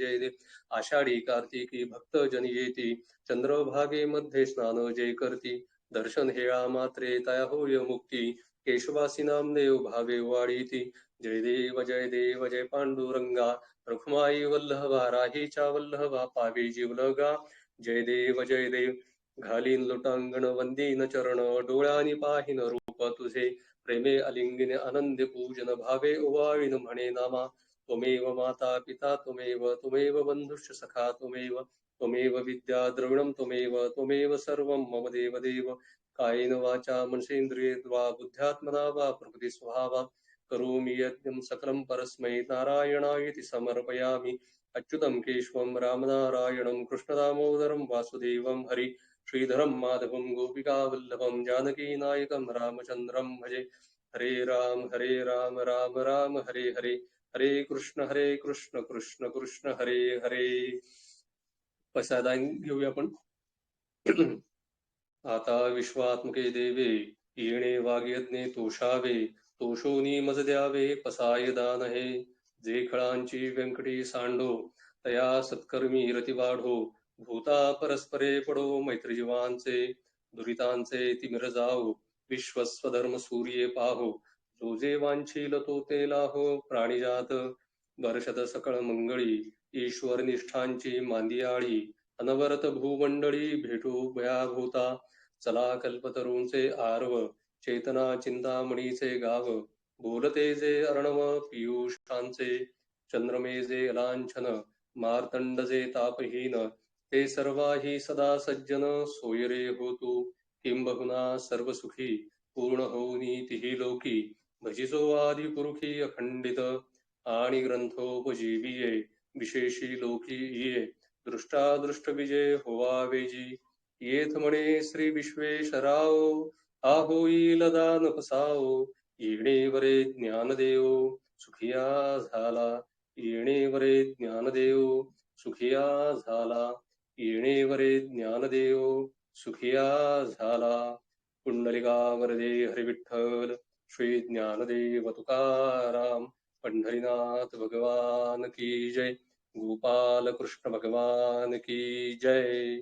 C: आषाढी कार्तिकी भक्त जन येती, चंद्रभागेमध्ये स्नान जय करती, दर्शन हेळा मात्रे तया होय मुक्ती, केशवासी नामदेव भावे वाढीती. जय देव जय पांडुरंगा, रुक्माई वल्लभा राहीच्या वल्लभा, पावे जीवलगा. जय देव घालीन लोटांगण वंदीन चरण, डोळ्यानी पाहिन रूप तुझे, प्रेमे अलिंगिने आनंद पूजन, भावे ओवाळीन म्हणे नामा. त्वमेव माता पिता त्वमेव बंधुश्च सखा त्वमेव विद्या द्रविणं त्वमेव सर्वं मम देव. कायेन वाचा मनसेंद्रिये वा बुद्ध्यात्मना वा प्रकृती स्वभावा, करोमि यज्ञं सकलं परस्मै नारायणायति समर्पयामि. अच्युतं केशवं रामनारायणं कृष्णदामोदरं वासुदेवं हरि श्रीधरं माधवं गोपिकावल्लभं जानकीनायकं रामचन्द्रं भजे. हरे राम राम राम हरे हरे, हरे कृष्ण कृष्ण कृष्ण हरे हरे. पसायदान घेऊया आपण. आता विश्वात्मके देवे, येणे वाग्यज्ञे तोषावे, तोषोनी मज द्यावे पसाय दान हे. जे खळांची व्यंकटी सांडो, तया सत्कर्मी रती वाढो, भूता परस्परे पडो मैत्री जीवांचे, दुरितांचे तिमिर जाओ, विश्वस्वधर्म सूर्ये पाहो, जो जे वांछील तो ते लाहो. प्राणिजात वर्षद सकळ मंगळी, ईश्वर निष्ठांची मांदियाळी, अनवरत भूमंडळी भेटू भयाभूता. चला कल्पतरूंचे आरव, चेतना चिंतामणीचे गाव, बोलते जे अर्णव पियुषांचे, चंद्रमे जे लांछन, मार्तंड जे तापहीन, ते सर्वाही सदा सज्जन. सोयरे हो तू किंबहुना सर्व सुखी, पूर्ण होऊनी तिही लोकी, भजिजो आदि पुरुषी अखंडित, आणि ग्रंथोपजीविये विशेषी लोकी ये. दृष्टादृष्ट विजय होवावेजी, येथ म्हणे श्री विश्वेश्वराव, हा होईल दान पसाओ. येणेवरे ज्ञानदेव सुखिया झाला, येणेवरे ज्ञानदेव सुखिया झाला, येणेवरे ज्ञानदेव सुखिया झाला. पुंडलिका वरदे हरी विठ्ठल, श्री ज्ञानदेव तुकाराम, पंढरीनाथ भगवान की जय, गोपाल कृष्ण भगवान की जय.